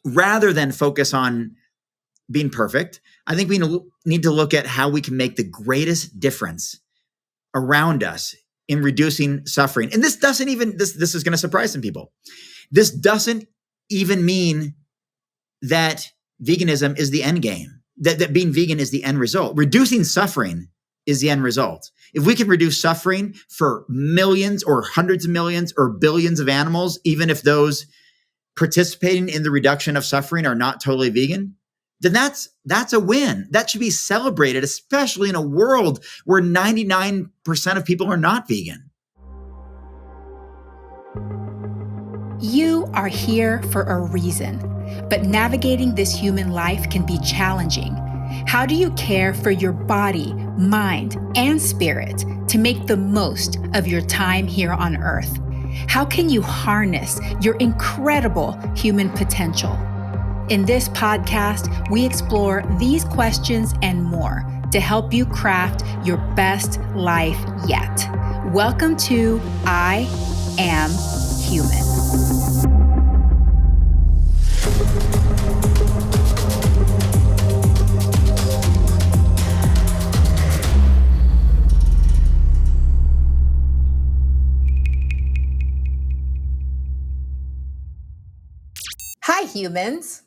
rather than focus on being perfect, I think we need to look at how we can make the greatest difference around us in reducing suffering. And this doesn't even, this is going to surprise some people. This doesn't even mean that veganism is the end game, that being vegan is the end result. Reducing suffering is the end result. If we can reduce suffering for millions or hundreds of millions or billions of animals, even if those participating in the reduction of suffering are not totally vegan, then that's a win. That should be celebrated, especially in a world where 99% of people are not vegan. You are here for a reason, but navigating this human life can be challenging. How do you care for your body, mind, and spirit to make the most of your time here on Earth? How can you harness your incredible human potential? In this podcast, we explore these questions and more to help you craft your best life yet. Welcome to I Am Human. Hi, humans.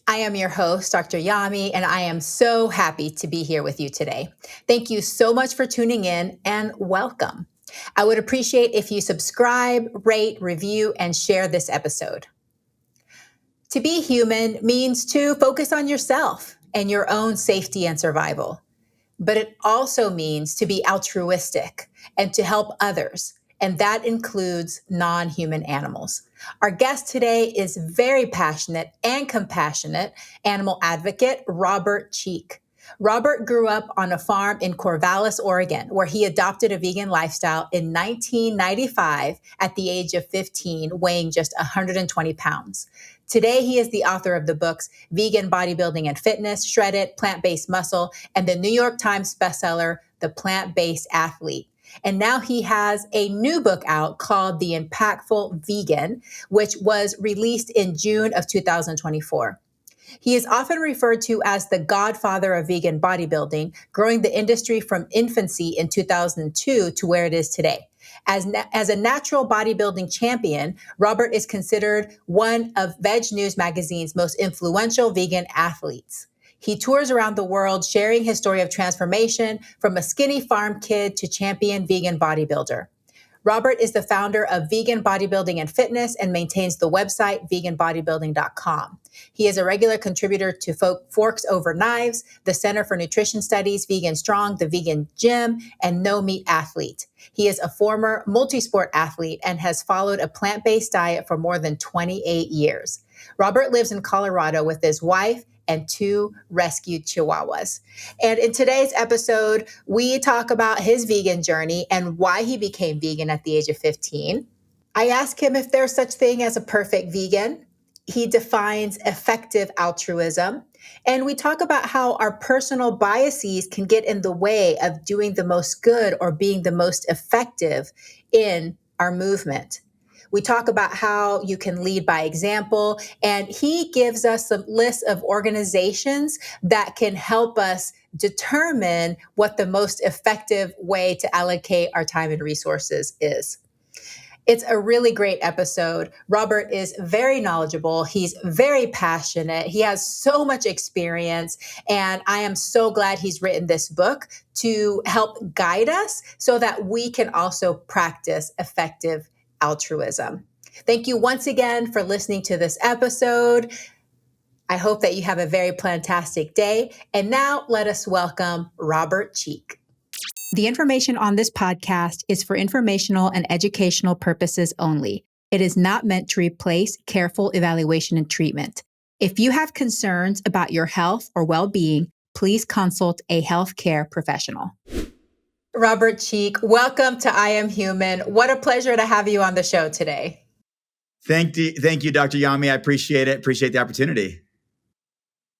I am your host, Dr. Yami, and I am so happy to be here with you today. Thank you so much for tuning in and welcome. I would appreciate if you subscribe, rate, review, and share this episode. To be human means to focus on yourself and your own safety and survival. But it also means to be altruistic and to help others. And that includes non-human animals. Our guest today is very passionate and compassionate animal advocate, Robert Cheeke. Robert grew up on a farm in Corvallis, Oregon, where he adopted a vegan lifestyle in 1995 at the age of 15, weighing just 120 pounds. Today, he is the author of the books Vegan Bodybuilding and Fitness, Shredded, Plant-Based Muscle, and the New York Times bestseller, The Plant-Based Athlete. And now he has a new book out called The Impactful Vegan, which was released in June of 2024. He is often referred to as the godfather of vegan bodybuilding, growing the industry from infancy in 2002 to where it is today. As a natural bodybuilding champion, Robert is considered one of Veg News magazine's most influential vegan athletes. He tours around the world sharing his story of transformation from a skinny farm kid to champion vegan bodybuilder. Robert is the founder of Vegan Bodybuilding and Fitness and maintains the website veganbodybuilding.com. He is a regular contributor to Forks Over Knives, the Center for Nutrition Studies, Vegan Strong, the Vegan Gym, and No Meat Athlete. He is a former multi-sport athlete and has followed a plant-based diet for more than 28 years. Robert lives in Colorado with his wife and 2 rescued chihuahuas. And in today's episode, we talk about his vegan journey and why he became vegan at the age of 15. I ask him if there's such thing as a perfect vegan. He defines effective altruism. And we talk about how our personal biases can get in the way of doing the most good or being the most effective in our movement. We talk about how you can lead by example, and he gives us a list of organizations that can help us determine what the most effective way to allocate our time and resources is. It's a really great episode. Robert is very knowledgeable. He's very passionate. He has so much experience, and I am so glad he's written this book to help guide us so that we can also practice effective altruism. Thank you once again for listening to this episode. I hope that you have a very plantastic day. And now let us welcome Robert Cheeke. The information on this podcast is for informational and educational purposes only. It is not meant to replace careful evaluation and treatment. If you have concerns about your health or well-being, please consult a healthcare professional. Robert Cheeke, welcome to I Am Human. What a pleasure to have you on the show today. Thank you, Dr. Yami. I appreciate it. Appreciate the opportunity.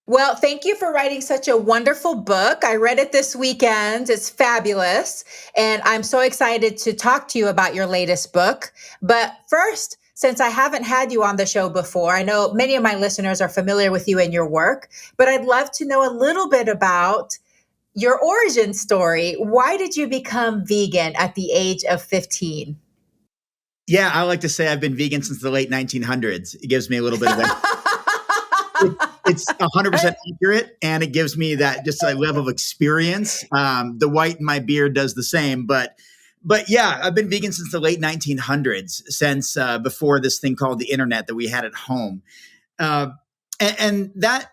Well, thank you for writing such a wonderful book. I read it this weekend. It's fabulous. And I'm so excited to talk to you about your latest book. But first, since I haven't had you on the show before, I know many of my listeners are familiar with you and your work, but I'd love to know a little bit about your origin story. Why did you become vegan at the age of 15? Yeah, I like to say I've been vegan since the late 1900s. It gives me a little bit of that. It's 100% accurate, and it gives me that just a level of experience. The white in my beard does the same, but yeah, I've been vegan since the late 1900s, since before this thing called the internet that we had at home, uh, and that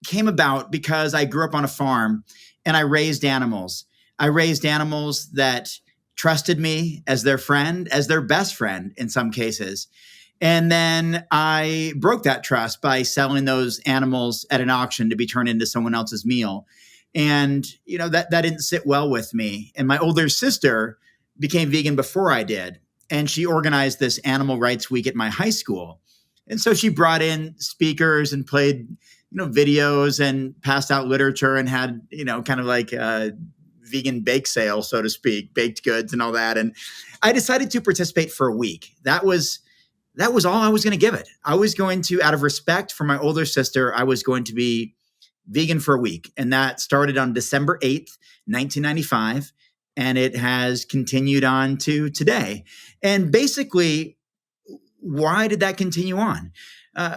came about because I grew up on a farm and I raised animals. I raised animals that trusted me as their friend, as their best friend in some cases. And then I broke that trust by selling those animals at an auction to be turned into someone else's meal. And, that didn't sit well with me. And my older sister became vegan before I did. And she organized this animal rights week at my high school. And so she brought in speakers and played, videos and passed out literature and had, kind of like a vegan bake sale, so to speak, baked goods and all that. And I decided to participate for a week. That was all I was going to give it. I was going to, out of respect for my older sister, I was going to be vegan for a week. And that started on December 8th, 1995. And it has continued on to today. And basically, why did that continue on?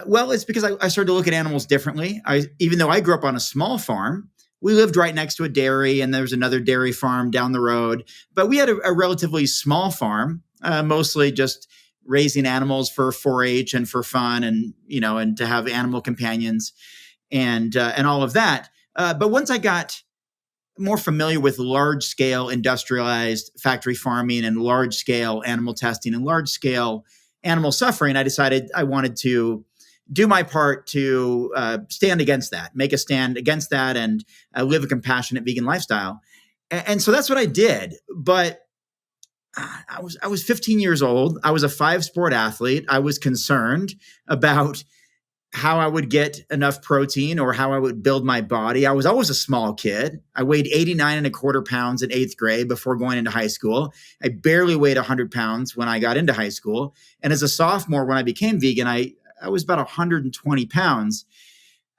Well, it's because I started to look at animals differently. Even though I grew up on a small farm, we lived right next to a dairy, and there was another dairy farm down the road. But we had a relatively small farm, mostly just raising animals for 4-H and for fun, and and to have animal companions, and all of that. But once I got more familiar with large scale industrialized factory farming and large scale animal testing and large scale animal suffering, I decided I wanted to do my part to stand against that, make a stand against that, and live a compassionate vegan lifestyle. And so that's what I did. But I was 15 years old. I was a 5-sport athlete. I was concerned about how I would get enough protein or how I would build my body. I was always a small kid. I weighed 89 and a quarter pounds in 8th grade before going into high school. I barely weighed 100 pounds when I got into high school. And as a sophomore, when I became vegan, I was about 120 pounds.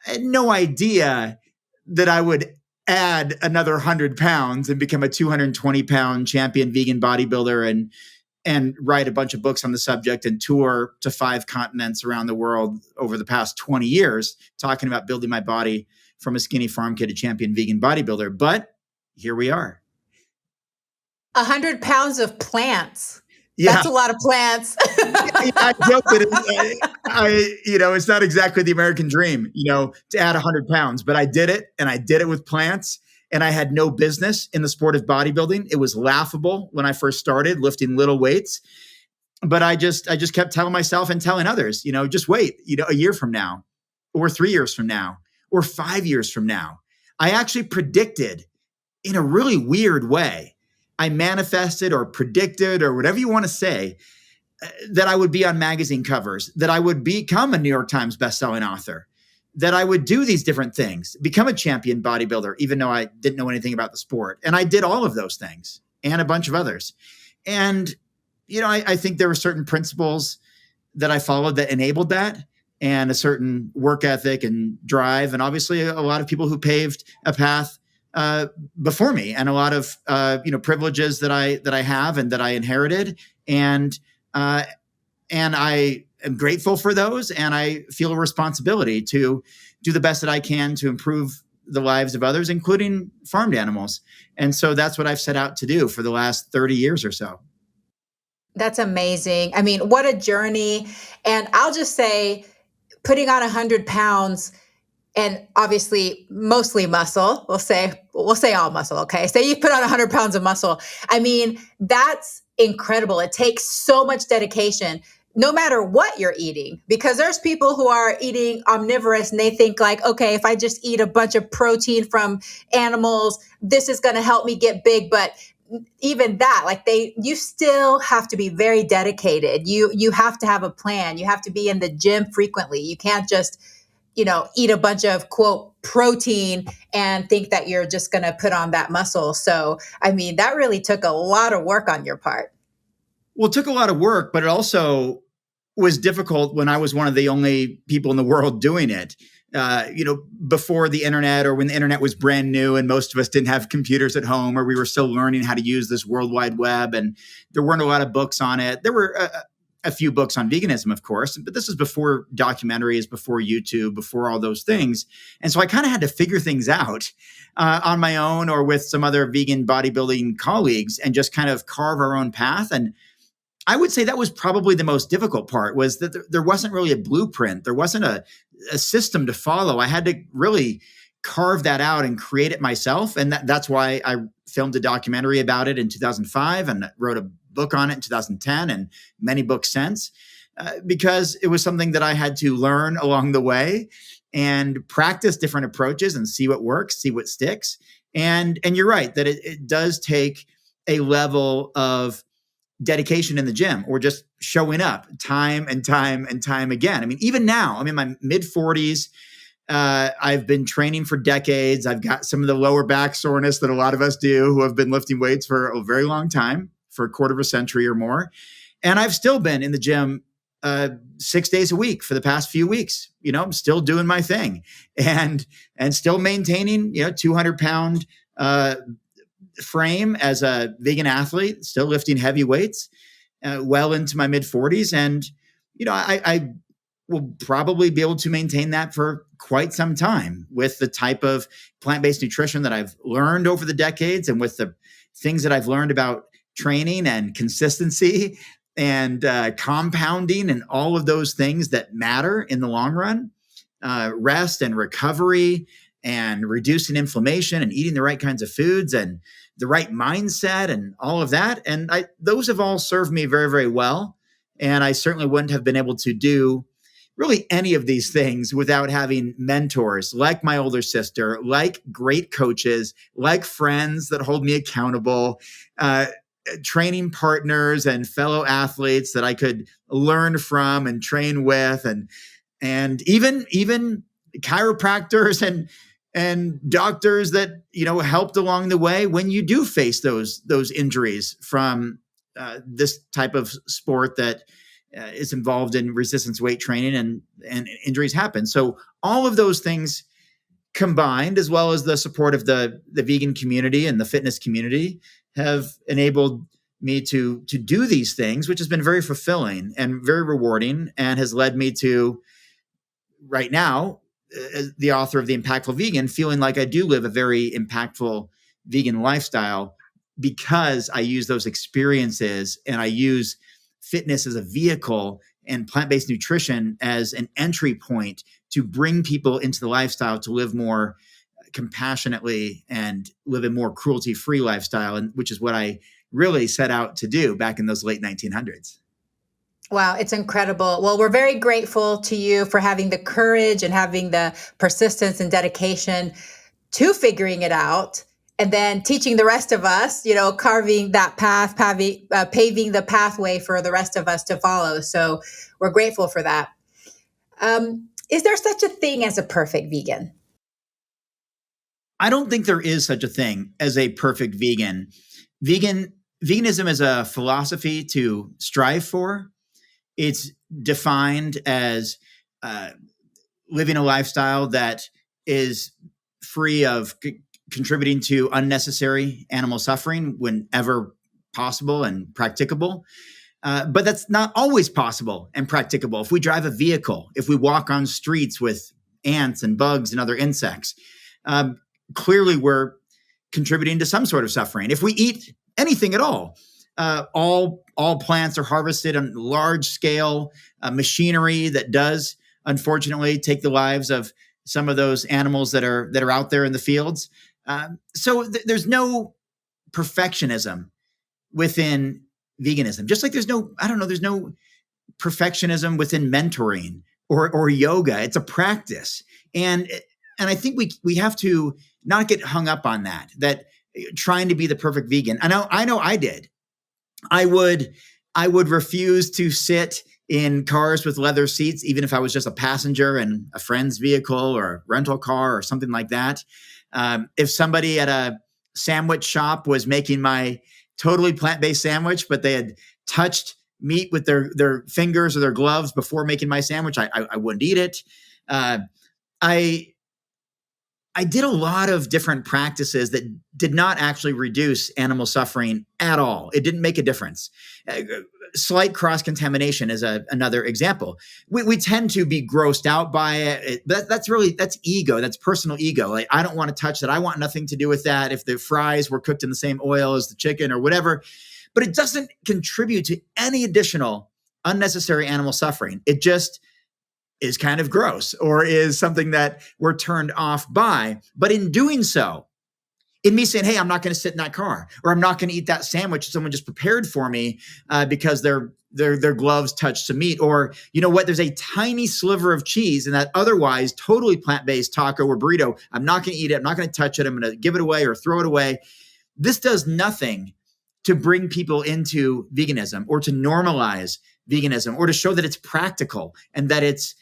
I had no idea that I would add another 100 pounds and become a 220 pound champion vegan bodybuilder and write a bunch of books on the subject and tour to 5 continents around the world over the past 20 years, talking about building my body from a skinny farm kid to champion vegan bodybuilder. But here we are. 100 pounds of plants. Yeah. That's a lot of plants. I joke that it's not exactly the American dream, to add 100 pounds, but I did it, and I did it with plants. And I had no business in the sport of bodybuilding. It was laughable when I first started lifting little weights. But I just kept telling myself and telling others, just wait, a year from now, or 3 years from now, or 5 years from now. I actually predicted in a really weird way. I manifested or predicted or whatever you want to say that I would be on magazine covers, that I would become a New York Times bestselling author, that I would do these different things, become a champion bodybuilder, even though I didn't know anything about the sport. And I did all of those things and a bunch of others. And, I think there were certain principles that I followed that enabled that, and a certain work ethic and drive. And obviously a lot of people who paved a path before me, and a lot of, privileges that I have and that I inherited. And I am grateful for those, and I feel a responsibility to do the best that I can to improve the lives of others, including farmed animals. And so that's what I've set out to do for the last 30 years or so. That's amazing. I mean, what a journey. And I'll just say, putting on 100 pounds, and obviously mostly muscle, we'll say all muscle. Okay. Say you put on 100 pounds of muscle. I mean, that's incredible. It takes so much dedication, no matter what you're eating, because there's people who are eating omnivorous and they think like, okay, if I just eat a bunch of protein from animals, this is going to help me get big. But even that, like you still have to be very dedicated. You have to have a plan. You have to be in the gym frequently. You can't just, eat a bunch of quote protein and think that you're just going to put on that muscle. So, I mean, that really took a lot of work on your part. Well, it took a lot of work, but it also was difficult when I was one of the only people in the world doing it. Before the internet, or when the internet was brand new and most of us didn't have computers at home, or we were still learning how to use this World Wide Web, and there weren't a lot of books on it. There were a few books on veganism, of course, but this is before documentaries, before YouTube, before all those things. And so I kind of had to figure things out on my own or with some other vegan bodybuilding colleagues and just kind of carve our own path. And I would say that was probably the most difficult part, was that there wasn't really a blueprint. There wasn't a system to follow. I had to really carve that out and create it myself. And that's why I filmed a documentary about it in 2005 and wrote a book on it in 2010 and many books since, because it was something that I had to learn along the way and practice different approaches and see what works, see what sticks. And you're right that it does take a level of dedication in the gym, or just showing up time and time and time again. I mean, even now, I'm in my mid 40s. I've been training for decades. I've got some of the lower back soreness that a lot of us do who have been lifting weights for a very long time, for a quarter of a century or more. And I've still been in the gym 6 days a week for the past few weeks. I'm still doing my thing and still maintaining, 200-pound frame as a vegan athlete, still lifting heavy weights well into my mid 40s. And, I will probably be able to maintain that for quite some time with the type of plant-based nutrition that I've learned over the decades, and with the things that I've learned about training and consistency and compounding and all of those things that matter in the long run, rest and recovery and reducing inflammation and eating the right kinds of foods and the right mindset and all of that. And those have all served me very, very well. And I certainly wouldn't have been able to do really any of these things without having mentors like my older sister, like great coaches, like friends that hold me accountable, training partners and fellow athletes that I could learn from and train with, and even chiropractors and doctors that helped along the way when you do face those injuries from this type of sport that is involved in resistance weight training, and injuries happen. So all of those things combined, as well as the support of the vegan community and the fitness community, have enabled me to do these things, which has been very fulfilling and very rewarding, and has led me to right now, as the author of The Impactful Vegan, feeling like I do live a very impactful vegan lifestyle because I use those experiences, and I use fitness as a vehicle and plant-based nutrition as an entry point to bring people into the lifestyle to live more compassionately and live a more cruelty-free lifestyle, and which is what I really set out to do back in those late 1900s. Wow, it's incredible. Well, we're very grateful to you for having the courage and having the persistence and dedication to figuring it out, and then teaching the rest of us, carving that path, paving the pathway for the rest of us to follow. So we're grateful for that. Is there such a thing as a perfect vegan? I don't think there is such a thing as a perfect vegan. Veganism is a philosophy to strive for. It's defined as living a lifestyle that is free of contributing to unnecessary animal suffering whenever possible and practicable. But that's not always possible and practicable. If we drive a vehicle, if we walk on streets with ants and bugs and other insects, clearly we're contributing to some sort of suffering. If we eat anything at all plants are harvested on large scale machinery that does unfortunately take the lives of some of those animals that are out there in the fields. So there's no perfectionism within veganism, just like there's no perfectionism within mentoring or yoga. It's a practice. And I think we have to not get hung up on that trying to be the perfect vegan. I know I did. I would refuse to sit in cars with leather seats, even if I was just a passenger in a friend's vehicle or a rental car or something like that. If somebody at a sandwich shop was making my totally plant-based sandwich, but they had touched meat with their fingers or their gloves before making my sandwich, I wouldn't eat it. I did a lot of different practices that did not actually reduce animal suffering at all. It didn't make a difference. Slight cross-contamination is another example. We tend to be grossed out by it. That's ego. That's personal ego. Like, I don't want to touch that. I want nothing to do with that. If the fries were cooked in the same oil as the chicken or whatever, but it doesn't contribute to any additional unnecessary animal suffering. It just is kind of gross or is something that we're turned off by. But in doing so, in me saying, hey, I'm not going to sit in that car, or I'm not going to eat that sandwich someone just prepared for me because their gloves touched some meat, or you know what, there's a tiny sliver of cheese in that otherwise totally plant-based taco or burrito. I'm not going to eat it. I'm not going to touch it. I'm going to give it away or throw it away. This does nothing to bring people into veganism or to normalize veganism or to show that it's practical and that it's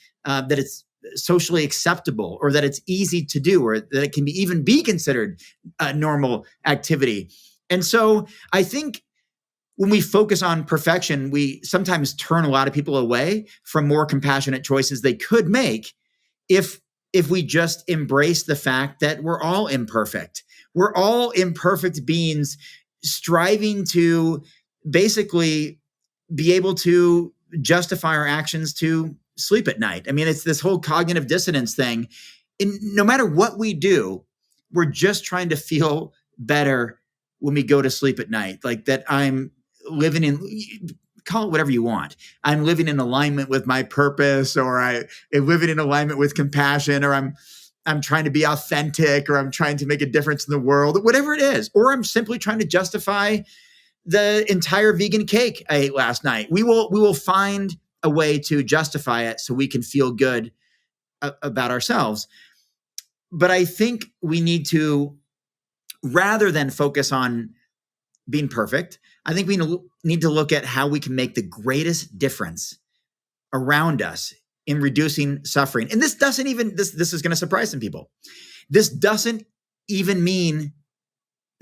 socially acceptable, or that it's easy to do, or that it can even be considered a normal activity. And so I think when we focus on perfection, we sometimes turn a lot of people away from more compassionate choices they could make if we just embrace the fact that we're all imperfect. We're all imperfect beings striving to basically be able to justify our actions to sleep at night. I mean, it's this whole cognitive dissonance thing. And no matter what we do, we're just trying to feel better when we go to sleep at night. Like that I'm living in, call it whatever you want. I'm living in alignment with my purpose, or I'm living in alignment with compassion, or I'm trying to be authentic, or I'm trying to make a difference in the world, whatever it is. Or I'm simply trying to justify the entire vegan cake I ate last night. We will find a way to justify it so we can feel good about ourselves. But I think we need to, rather than focus on being perfect, I think we need to look at how we can make the greatest difference around us in reducing suffering. And this doesn't even, this is going to surprise some people. This doesn't even mean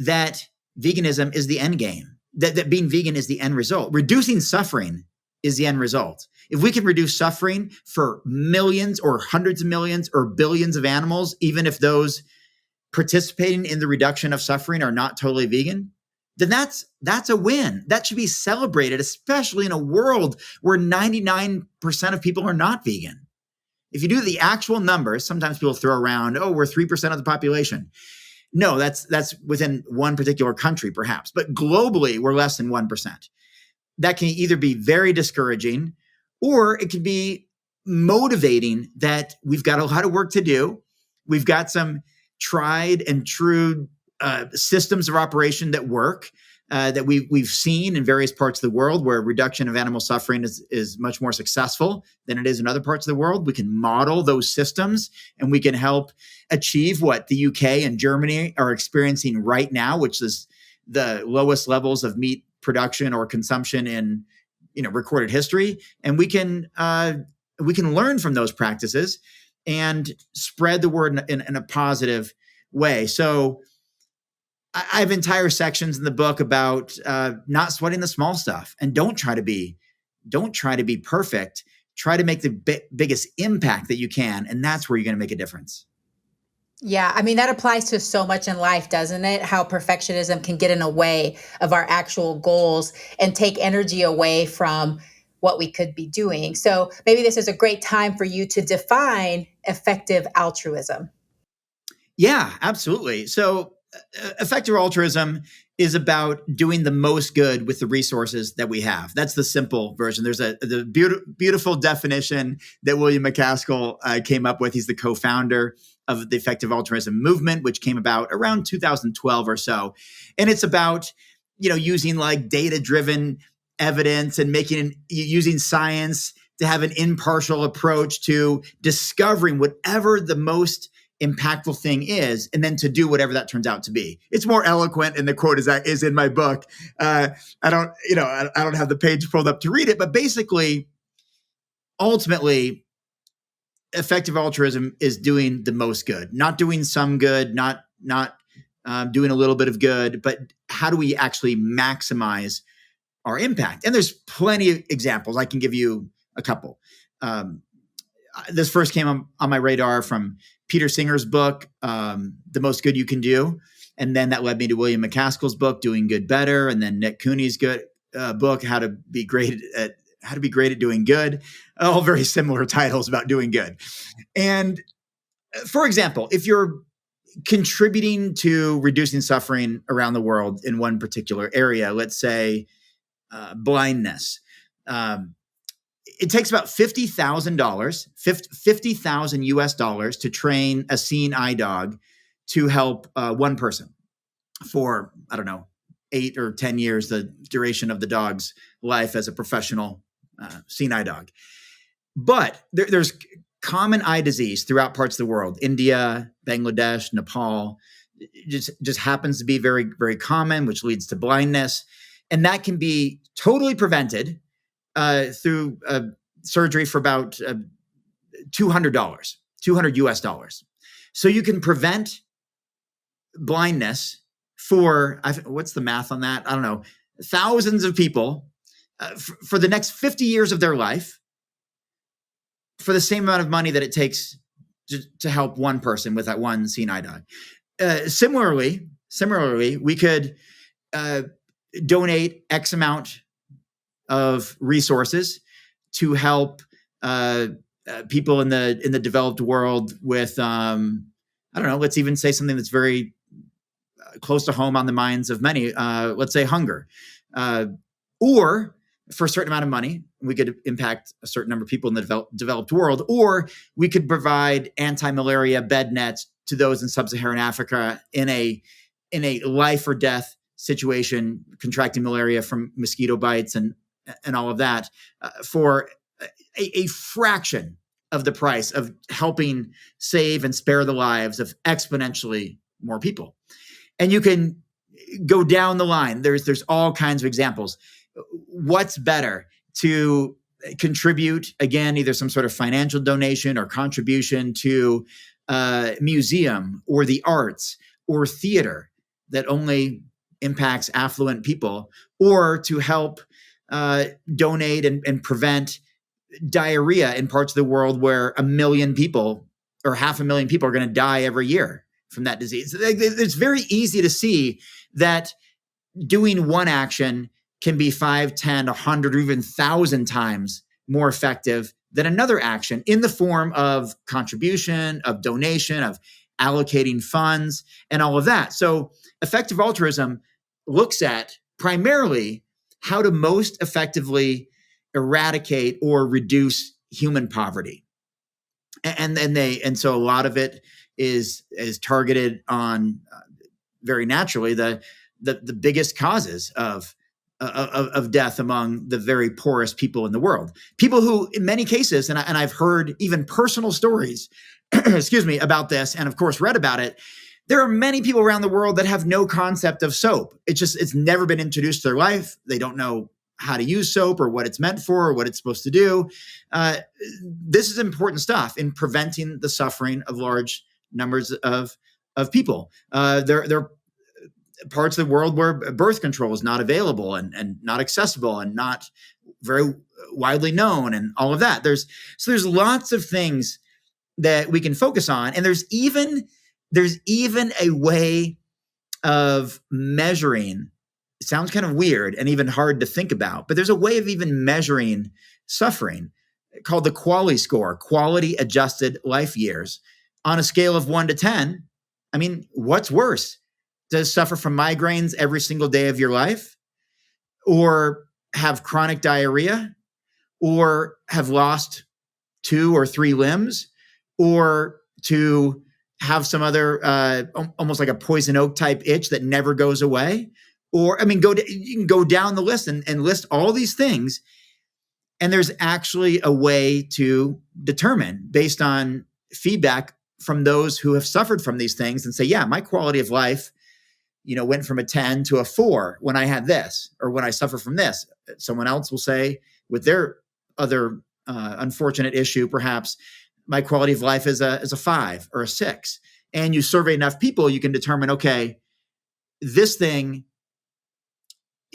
that veganism is the end game, that being vegan is the end result. Reducing suffering is the end result. If we can reduce suffering for millions or hundreds of millions or billions of animals, even if those participating in the reduction of suffering are not totally vegan, then that's a win. That should be celebrated, especially in a world where 99% of people are not vegan. If you do the actual numbers, sometimes people throw around, oh, we're 3% of the population. No, that's within one particular country, perhaps. But globally, we're less than 1%. That can either be very discouraging, or it can be motivating that we've got a lot of work to do. We've got some tried and true systems of operation that work, that we've seen in various parts of the world where reduction of animal suffering is much more successful than it is in other parts of the world. We can model those systems, and we can help achieve what the UK and Germany are experiencing right now, which is the lowest levels of meat production or consumption in recorded history. And we can learn from those practices and spread the word in a positive way. So I have entire sections in the book about not sweating the small stuff, and don't try to be perfect. Try to make the biggest impact that you can, and that's where you're going to make a difference. Yeah, I mean, that applies to so much in life, doesn't it? How perfectionism can get in the way of our actual goals and take energy away from what we could be doing. So maybe this is a great time for you to define effective altruism. Yeah, absolutely. So effective altruism is about doing the most good with the resources that we have. That's the simple version. There's the beautiful definition that William McCaskill came up with. He's the co-founder of the effective altruism movement, which came about around 2012 or so. And it's about, using like data-driven evidence and using science to have an impartial approach to discovering whatever the most impactful thing is, and then to do whatever that turns out to be. It's more eloquent, and the quote is in my book. I don't have the page pulled up to read it, but basically, ultimately, effective altruism is doing the most good, not doing some good, not doing a little bit of good, but how do we actually maximize our impact. And there's plenty of examples. I can give you a couple. This first came on my radar from Peter Singer's book, The Most Good You Can Do. And then that led me to William McCaskill's book, Doing Good Better. And then Nick Cooney's book, How to Be Great at Doing Good. All very similar titles about doing good. And for example, if you're contributing to reducing suffering around the world in one particular area, let's say blindness, it takes about $50,000, 50,000 US dollars to train a seeing eye dog to help one person for, I don't know, 8 or 10 years, the duration of the dog's life as a professional seeing eye dog. But there's common eye disease throughout parts of the world, India, Bangladesh, Nepal. It just happens to be very, very common, which leads to blindness. And that can be totally prevented through surgery for about $200, 200 US dollars. So you can prevent blindness for, what's the math on that? I don't know, thousands of people for the next 50 years of their life for the same amount of money that it takes to help one person with that one seeing eye dog. Similarly, we could donate X amount of resources to help people in the developed world with, I don't know, let's even say something that's very close to home on the minds of many, let's say hunger. Or for a certain amount of money, we could impact a certain number of people in the developed world, or we could provide anti-malaria bed nets to those in sub-Saharan Africa in a life or death situation, contracting malaria from mosquito bites and all of that, for a fraction of the price of helping save and spare the lives of exponentially more people. And you can go down the line. There's all kinds of examples. What's better, to contribute, again, either some sort of financial donation or contribution to a museum or the arts or theater that only impacts affluent people, or to help donate and prevent diarrhea in parts of the world where 1 million people or 500,000 people are going to die every year from that disease. It's very easy to see that doing one action can be 5, 10, 100, or even 1,000 times more effective than another action in the form of contribution, of donation, of allocating funds, and all of that. So effective altruism looks at primarily how to most effectively eradicate or reduce human poverty. And so a lot of it is targeted on very naturally the biggest causes of death among the very poorest people in the world. People who, in many cases, and I've heard even personal stories, excuse me, about this, and of course read about it. There are many people around the world that have no concept of soap. It's never been introduced to their life. They don't know how to use soap or what it's meant for or what it's supposed to do. This is important stuff in preventing the suffering of large numbers of people. There are parts of the world where birth control is not available and not accessible and not very widely known and all of that. There's lots of things that we can focus on. And there's even a way of measuring. It sounds kind of weird and even hard to think about, but there's a way of even measuring suffering called the QALY score, quality adjusted life years, on a scale of 1 to 10. I mean, what's worse? To suffer from migraines every single day of your life, or have chronic diarrhea, or have lost 2 or 3 limbs, or to have some other almost like a poison oak type itch that never goes away. Or, I mean, you can go down the list and list all these things. And there's actually a way to determine, based on feedback from those who have suffered from these things, and say, yeah, my quality of life, went from a 10 to a 4 when I had this, or when I suffer from this. Someone else will say, with their other unfortunate issue, perhaps my quality of life is a 5 or a 6. And you survey enough people, you can determine, okay, this thing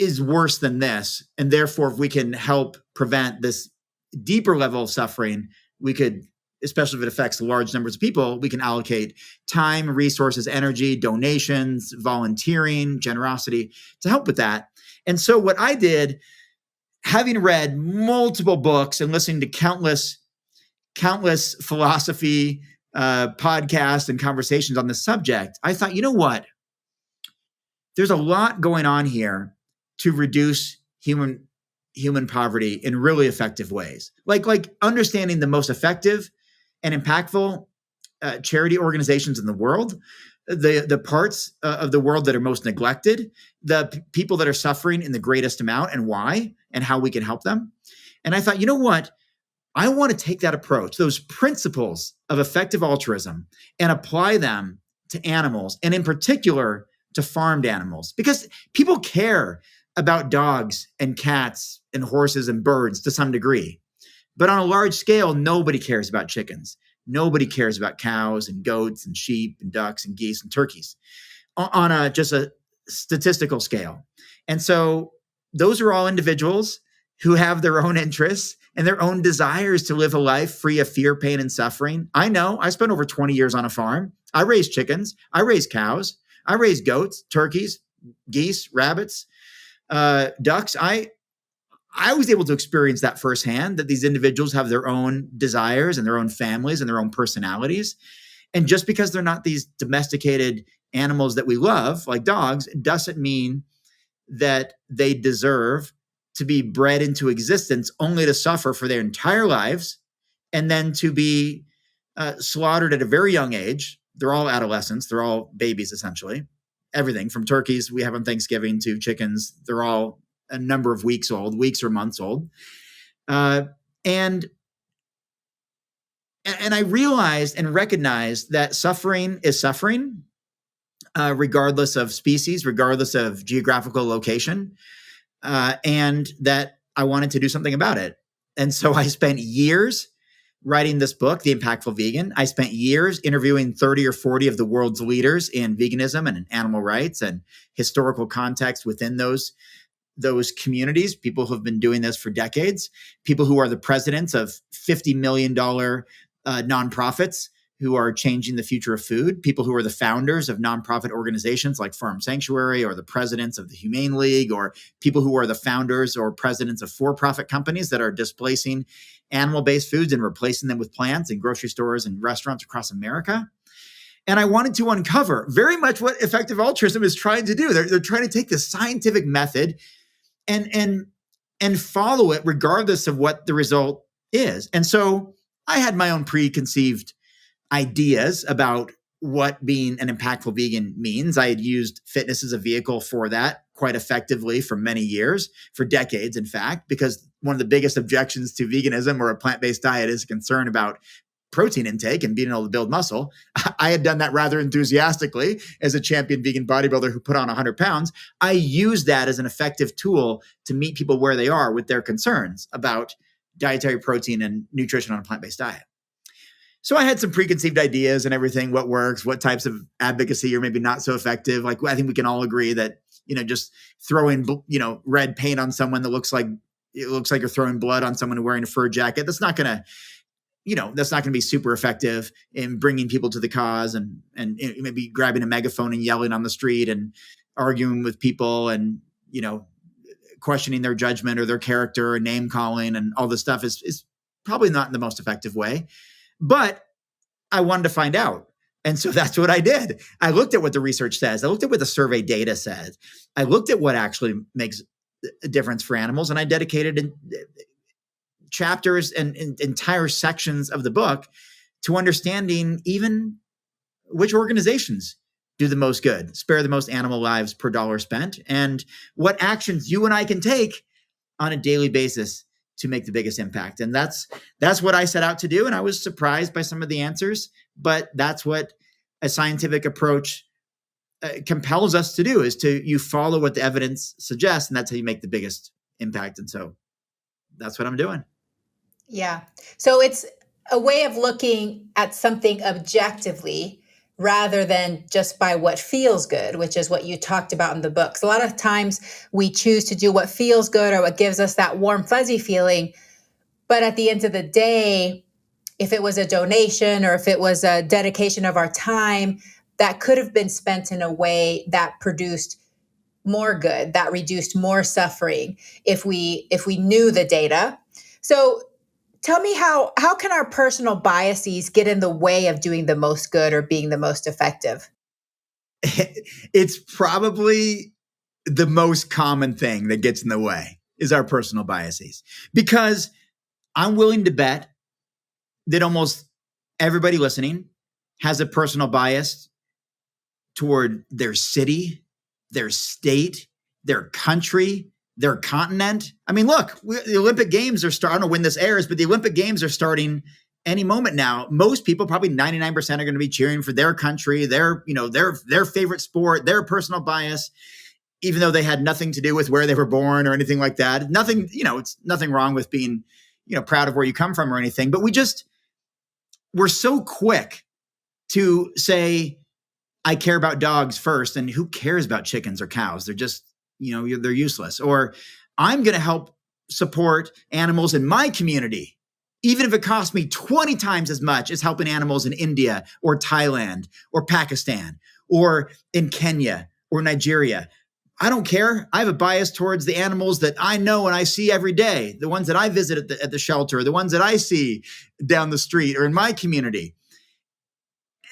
is worse than this. And therefore, if we can help prevent this deeper level of suffering, we could, especially if it affects large numbers of people, we can allocate time, resources, energy, donations, volunteering, generosity to help with that. And so what I did, having read multiple books and listening to countless philosophy podcasts and conversations on this subject, I thought, you know what? There's a lot going on here to reduce human poverty in really effective ways. Like understanding the most effective and impactful charity organizations in the world, the parts of the world that are most neglected, the people that are suffering in the greatest amount and why, and how we can help them. And I thought, you know what? I want to take that approach, those principles of effective altruism, and apply them to animals, and in particular to farmed animals, because people care about dogs and cats and horses and birds to some degree. But on a large scale, nobody cares about chickens. Nobody cares about cows and goats and sheep and ducks and geese and turkeys on just a statistical scale. And so those are all individuals who have their own interests and their own desires to live a life free of fear, pain, and suffering. I know. I spent over 20 years on a farm. I raised chickens. I raised cows. I raised goats, turkeys, geese, rabbits, ducks. I was able to experience that firsthand, that these individuals have their own desires and their own families and their own personalities. And just because they're not these domesticated animals that we love, like dogs, it doesn't mean that they deserve to be bred into existence only to suffer for their entire lives and then to be slaughtered at a very young age. They're all adolescents. They're all babies, essentially. Everything from turkeys we have on Thanksgiving to chickens, they're all a number of weeks old, weeks or months old. And I realized and recognized that suffering is suffering, regardless of species, regardless of geographical location, and that I wanted to do something about it. And so I spent years writing this book, The Impactful Vegan. I spent years interviewing 30 or 40 of the world's leaders in veganism and in animal rights and historical context within those communities, people who have been doing this for decades, people who are the presidents of $50 million nonprofits who are changing the future of food, people who are the founders of nonprofit organizations like Farm Sanctuary, or the presidents of the Humane League, or people who are the founders or presidents of for-profit companies that are displacing animal-based foods and replacing them with plants in grocery stores and restaurants across America. And I wanted to uncover very much what effective altruism is trying to do. They're trying to take this scientific method and follow it regardless of what the result is. And so I had my own preconceived ideas about what being an impactful vegan means. I had used fitness as a vehicle for that quite effectively for many years, for decades, in fact, because one of the biggest objections to veganism or a plant-based diet is a concern about protein intake and being able to build muscle. I had done that rather enthusiastically as a champion vegan bodybuilder who put on 100 pounds. I used that as an effective tool to meet people where they are with their concerns about dietary protein and nutrition on a plant-based diet. So I had some preconceived ideas and everything, what works, what types of advocacy are maybe not so effective. Like, I think we can all agree that, just throwing, red paint on someone that looks like you're throwing blood on someone wearing a fur jacket, that's not going to be super effective in bringing people to the cause and maybe grabbing a megaphone and yelling on the street and arguing with people and, questioning their judgment or their character and name calling and all this stuff is probably not the most effective way. But I wanted to find out. And so that's what I did. I looked at what the research says. I looked at what the survey data says. I looked at what actually makes a difference for animals. And I dedicated chapters and entire sections of the book to understanding even which organizations do the most good, spare the most animal lives per dollar spent, and what actions you and I can take on a daily basis to make the biggest impact. And that's what I set out to do. And I was surprised by some of the answers, but that's what a scientific approach compels us to do, is you follow what the evidence suggests, and that's how you make the biggest impact. And so that's what I'm doing. Yeah. So it's a way of looking at something objectively rather than just by what feels good, which is what you talked about in the books. A lot of times we choose to do what feels good or what gives us that warm, fuzzy feeling. But at the end of the day, if it was a donation or if it was a dedication of our time, that could have been spent in a way that produced more good, that reduced more suffering if we knew the data. So tell me, how can our personal biases get in the way of doing the most good or being the most effective? It's probably the most common thing that gets in the way is our personal biases. Because I'm willing to bet that almost everybody listening has a personal bias toward their city, their state, their country, their continent. I mean, look, the Olympic Games are starting. I don't know when this airs, but the Olympic Games are starting any moment now. Most people, probably 99%, are going to be cheering for their country, their favorite sport, their personal bias, even though they had nothing to do with where they were born or anything like that. Nothing, it's nothing wrong with being, proud of where you come from or anything. But we're so quick to say, I care about dogs first, and who cares about chickens or cows? They're just, they're useless. Or I'm going to help support animals in my community, even if it costs me 20 times as much as helping animals in India or Thailand or Pakistan or in Kenya or Nigeria. I don't care. I have a bias towards the animals that I know and I see every day, the ones that I visit at the shelter, the ones that I see down the street or in my community.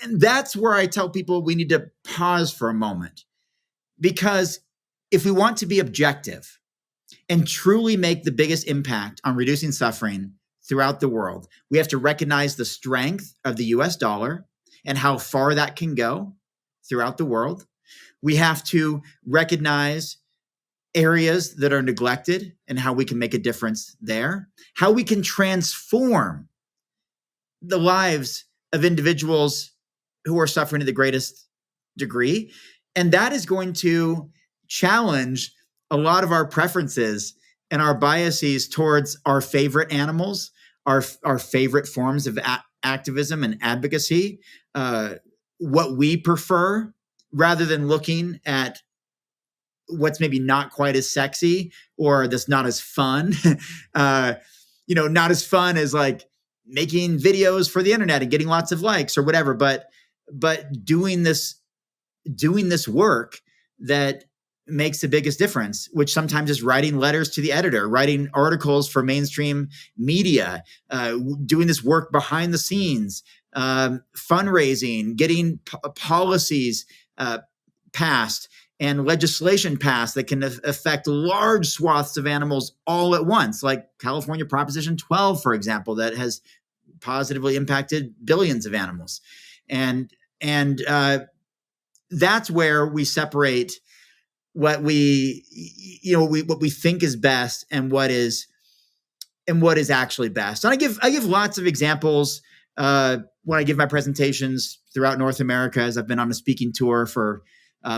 And that's where I tell people we need to pause for a moment, because if we want to be objective and truly make the biggest impact on reducing suffering throughout the world, we have to recognize the strength of the US dollar and how far that can go throughout the world. We have to recognize areas that are neglected and how we can make a difference there, how we can transform the lives of individuals who are suffering to the greatest degree. And that is going to challenge a lot of our preferences and our biases towards our favorite animals, our favorite forms of activism and advocacy, what we prefer, rather than looking at what's maybe not quite as sexy or that's not as fun. Not as fun as like making videos for the internet and getting lots of likes or whatever, but doing this work that makes the biggest difference, which sometimes is writing letters to the editor, writing articles for mainstream media, doing this work behind the scenes, fundraising, getting policies passed and legislation passed that can affect large swaths of animals all at once, like California Proposition 12, for example, that has positively impacted billions of animals. And that's where we separate what we think is best and what is actually best. And I give lots of examples when I give my presentations throughout North America, as I've been on a speaking tour for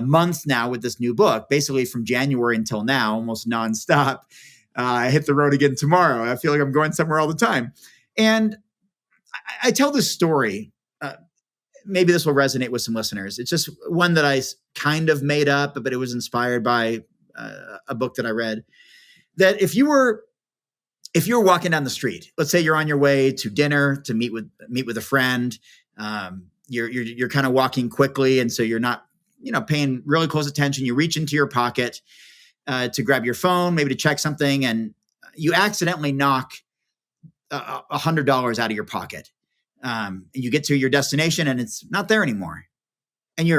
months now with this new book, basically from January until now, almost nonstop. I hit the road again tomorrow. I feel like I'm going somewhere all the time. And I tell this story. Maybe this will resonate with some listeners. It's just one that I kind of made up, but it was inspired by a book that I read. That if you were walking down the street, let's say you're on your way to dinner to meet with a friend, you're kind of walking quickly, and so you're not paying really close attention. You reach into your pocket to grab your phone, maybe to check something, and you accidentally knock $100 out of your pocket. And you get to your destination and it's not there anymore. And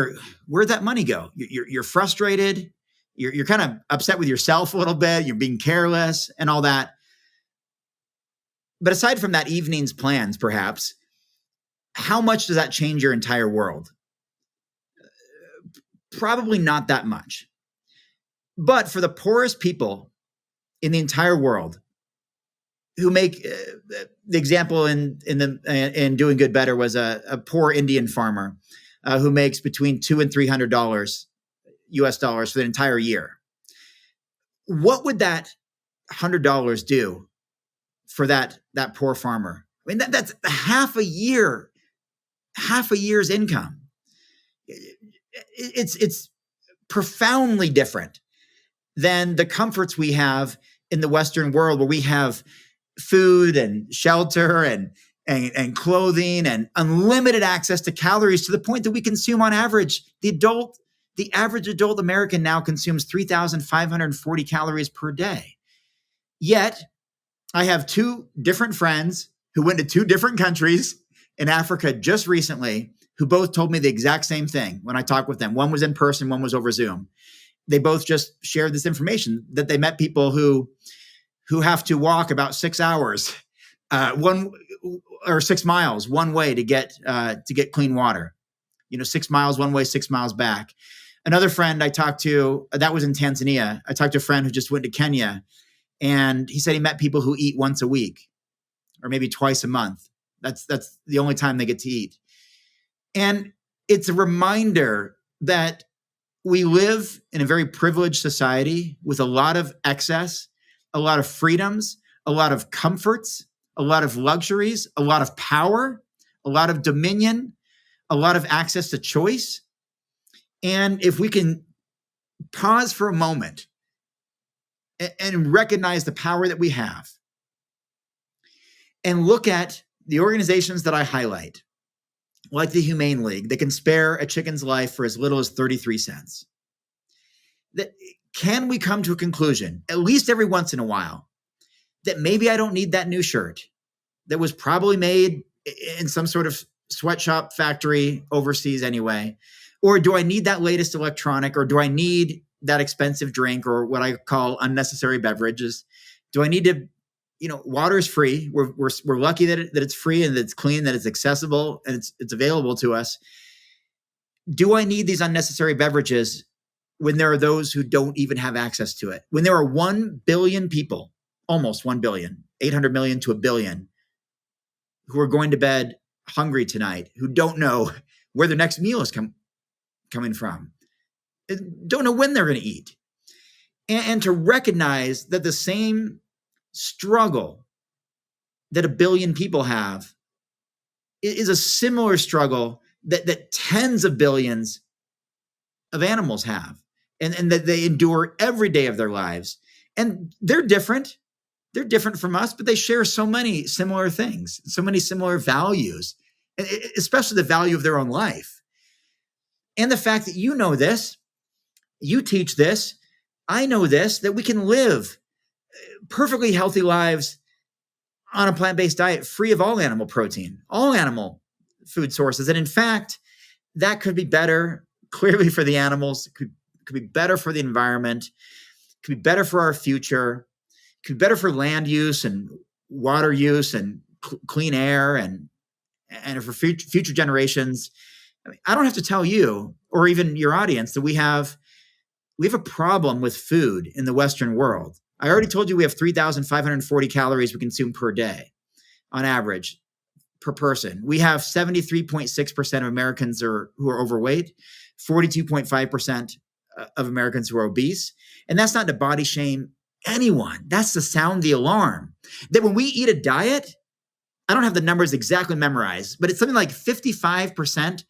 where'd that money go? You're frustrated. You're kind of upset with yourself a little bit. You're being careless and all that. But aside from that evening's plans, perhaps, how much does that change your entire world? Probably not that much. But for the poorest people in the entire world, who make the example in Doing Good Better was a poor Indian farmer who makes between $200 and $300 US dollars for the entire year. What would that $100 do for that poor farmer? I mean, that's half a year's income. it's profoundly different than the comforts we have in the Western world, where we have food and shelter and clothing and unlimited access to calories, to the point that we consume, on average, the average adult American now consumes 3,540 calories per day. Yet I have two different friends who went to two different countries in Africa just recently, who both told me the exact same thing when I talked with them. One was in person, one was over Zoom. They both just shared this information, that they met people who have to walk about 6 hours, 6 miles one way to get clean water. 6 miles one way, 6 miles back. Another friend I talked to, that was in Tanzania. I talked to a friend who just went to Kenya, and he said he met people who eat once a week or maybe twice a month. That's the only time they get to eat. And it's a reminder that we live in a very privileged society with a lot of excess, a lot of freedoms, a lot of comforts, a lot of luxuries, a lot of power, a lot of dominion, a lot of access to choice. And if we can pause for a moment and recognize the power that we have, and look at the organizations that I highlight, like the Humane League, that can spare a chicken's life for as little as 33 cents. Can we come to a conclusion, at least every once in a while, that maybe I don't need that new shirt that was probably made in some sort of sweatshop factory overseas anyway? Or do I need that latest electronic? Or do I need that expensive drink, or what I call unnecessary beverages? Do I need to, water is free. We're lucky that it's free and that it's clean, that it's accessible and it's available to us. Do I need these unnecessary beverages when there are those who don't even have access to it? When there are 1 billion people, almost 1 billion, 800 million to a billion, who are going to bed hungry tonight, who don't know where their next meal is coming from, don't know when they're going to eat. And to recognize that the same struggle that a billion people have is a similar struggle that tens of billions of animals have, and that they endure every day of their lives. And they're different. They're different from us, but they share so many similar things, so many similar values, especially the value of their own life. And the fact that you know this, you teach this, I know this, that we can live perfectly healthy lives on a plant-based diet free of all animal protein, all animal food sources. And in fact, that could be better clearly for the animals. It could be better for the environment. It could be better for our future. It could be better for land use and water use and clean air and for future generations. I don't have to tell you, or even your audience, that we have a problem with food in the Western world. I already told you we have 3,540 calories we consume per day on average per person. We have 73.6% of Americans who are overweight, 42.5% of Americans who are obese. And that's not to body shame anyone. That's to sound the alarm that when we eat a diet, I don't have the numbers exactly memorized, but it's something like 55%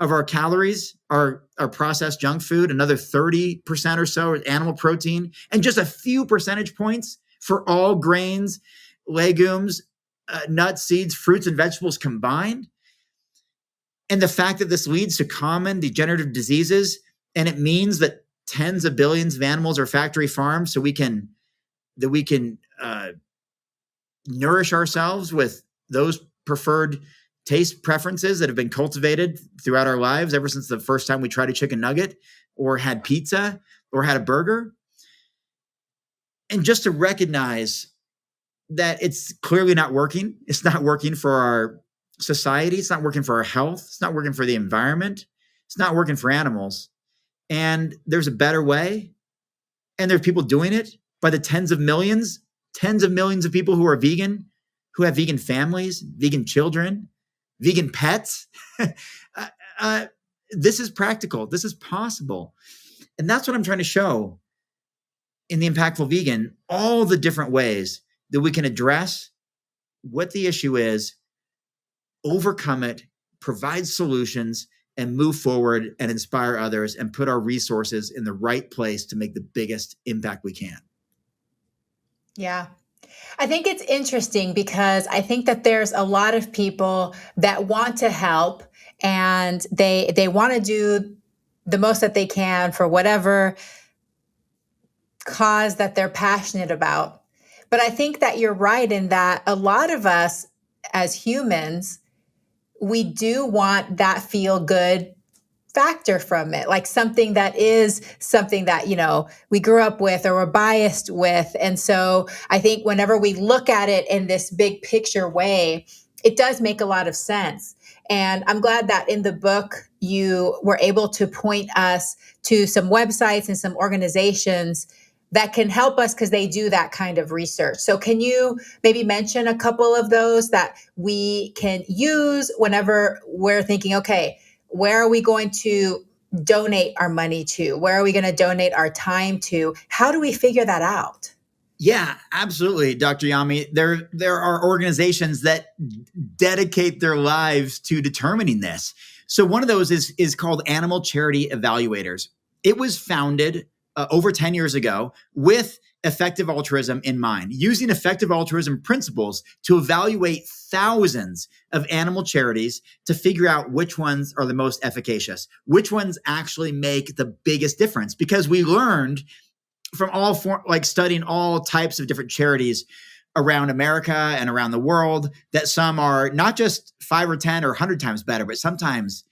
of our calories are processed junk food, another 30% or so is animal protein, and just a few percentage points for all grains, legumes, nuts, seeds, fruits, and vegetables combined. And the fact that this leads to common degenerative diseases, and it means that tens of billions of animals are factory farmed so we can nourish ourselves with those preferred taste preferences that have been cultivated throughout our lives ever since the first time we tried a chicken nugget or had pizza or had a burger. And just to recognize that it's clearly not working. It's not working for our society. It's not working for our health. It's not working for the environment. It's not working for animals. And there's a better way. And there's people doing it by the tens of millions of people who are vegan, who have vegan families, vegan children, vegan pets. This is practical. This is possible. And that's what I'm trying to show in The Impactful Vegan, all the different ways that we can address what the issue is, overcome it, provide solutions, and move forward and inspire others and put our resources in the right place to make the biggest impact we can. Yeah. I think it's interesting because I think that there's a lot of people that want to help, and they want to do the most that they can for whatever cause that they're passionate about. But I think that you're right in that a lot of us as humans, we do want that feel good factor from it, like something that is something that, we grew up with or we're biased with. And so I think whenever we look at it in this big picture way, it does make a lot of sense. And I'm glad that in the book, you were able to point us to some websites and some organizations that can help us because they do that kind of research. So can you maybe mention a couple of those that we can use whenever we're thinking, okay, where are we going to donate our money to? Where are we going to donate our time to? How do we figure that out? Yeah, absolutely, Dr. Yami. There are organizations that dedicate their lives to determining this. So one of those is called Animal Charity Evaluators. It was founded over 10 years ago with effective altruism in mind, using effective altruism principles to evaluate thousands of animal charities to figure out which ones are the most efficacious, which ones actually make the biggest difference. Because we learned from studying all types of different charities around America and around the world that some are not just 5 or 10 or 100 times better, but sometimes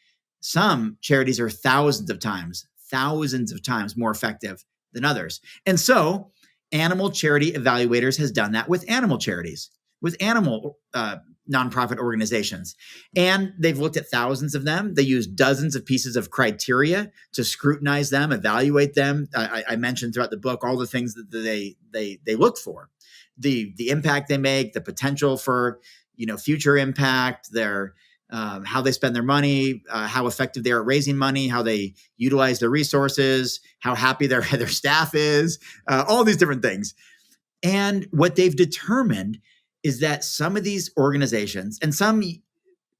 some charities are thousands of times more effective than others. And so Animal Charity Evaluators has done that with animal charities, with animal nonprofit organizations. And they've looked at thousands of them. They use dozens of pieces of criteria to scrutinize them, evaluate them. I mentioned throughout the book all the things that they look for. The impact they make, the potential for future impact, their how they spend their money, how effective they are at raising money, how they utilize their resources, how happy their staff is, all these different things. And what they've determined is that some of these organizations, and some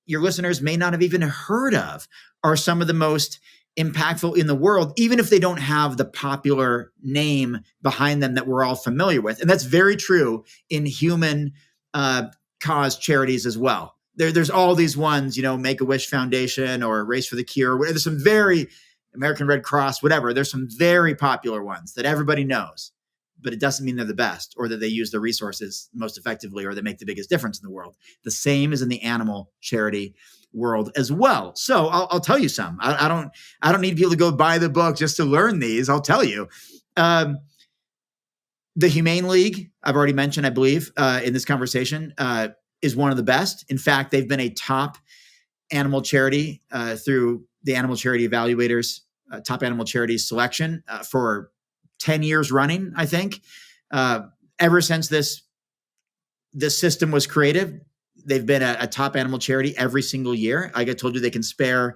your listeners may not have even heard of, are some of the most impactful in the world, even if they don't have the popular name behind them that we're all familiar with. And that's very true in human cause charities as well. There's all these ones, Make-A-Wish Foundation or Race for the Cure. There's some very American Red Cross, whatever. There's some very popular ones that everybody knows, but it doesn't mean they're the best or that they use their resources most effectively or they make the biggest difference in the world. The same is in the animal charity world as well. So I'll tell you some. I don't need people to go buy the book just to learn these. I'll tell you. The Humane League, I've already mentioned, I believe, in this conversation, is one of the best. In fact, they've been a top animal charity through the Animal Charity Evaluators, top animal charity selection for 10 years running, I think. Ever since this system was created, they've been a top animal charity every single year. Like I told you, they can spare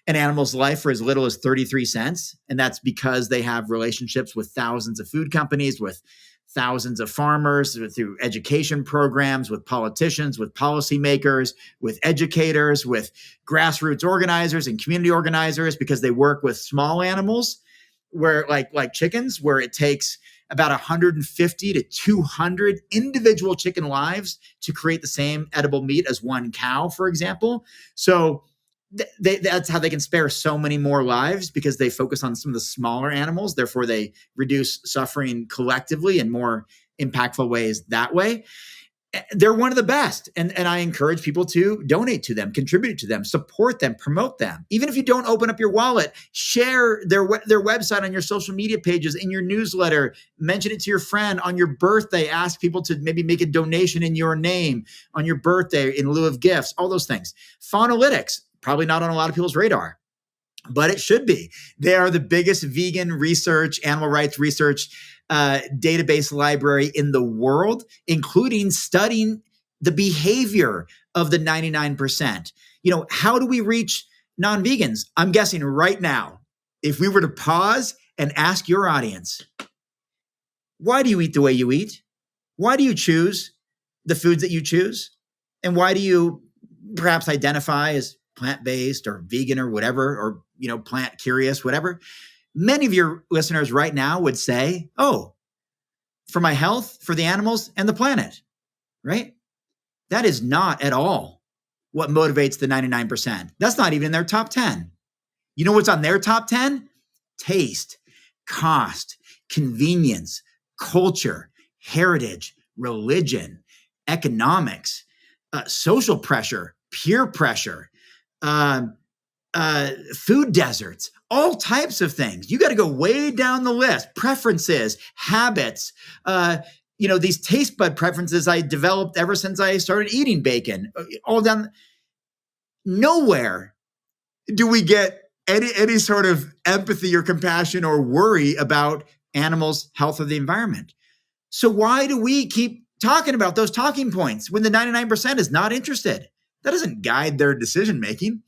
an animal's life for as little as 33 cents. And that's because they have relationships with thousands of food companies, with thousands of farmers, through education programs, with politicians, with policymakers, with educators, with grassroots organizers and community organizers, because they work with small animals where like chickens, where it takes about 150 to 200 individual chicken lives to create the same edible meat as one cow, for example. So that's how they can spare so many more lives, because they focus on some of the smaller animals. Therefore, they reduce suffering collectively in more impactful ways that way. They're one of the best. And I encourage people to donate to them, contribute to them, support them, promote them. Even if you don't open up your wallet, share their website on your social media pages, in your newsletter, mention it to your friend on your birthday, ask people to maybe make a donation in your name on your birthday in lieu of gifts, all those things. Faunalytics, probably not on a lot of people's radar, but it should be. They are the biggest vegan research, animal rights research database library in the world, including studying the behavior of the 99%. How do we reach non-vegans? I'm guessing right now, if we were to pause and ask your audience, why do you eat the way you eat? Why do you choose the foods that you choose? And why do you perhaps identify as plant-based or vegan or whatever, or, plant curious, whatever, many of your listeners right now would say, oh, for my health, for the animals and the planet, right? That is not at all what motivates the 99%. That's not even in their top 10. You know what's on their top 10? Taste, cost, convenience, culture, heritage, religion, economics, social pressure, peer pressure, food deserts, all types of things. You got to go way down the list. Preferences, habits, these taste bud preferences I developed ever since I started eating bacon, all down. Nowhere do we get any sort of empathy or compassion or worry about animals' health or the environment. So why do we keep talking about those talking points when the 99% is not interested? That doesn't guide their decision making.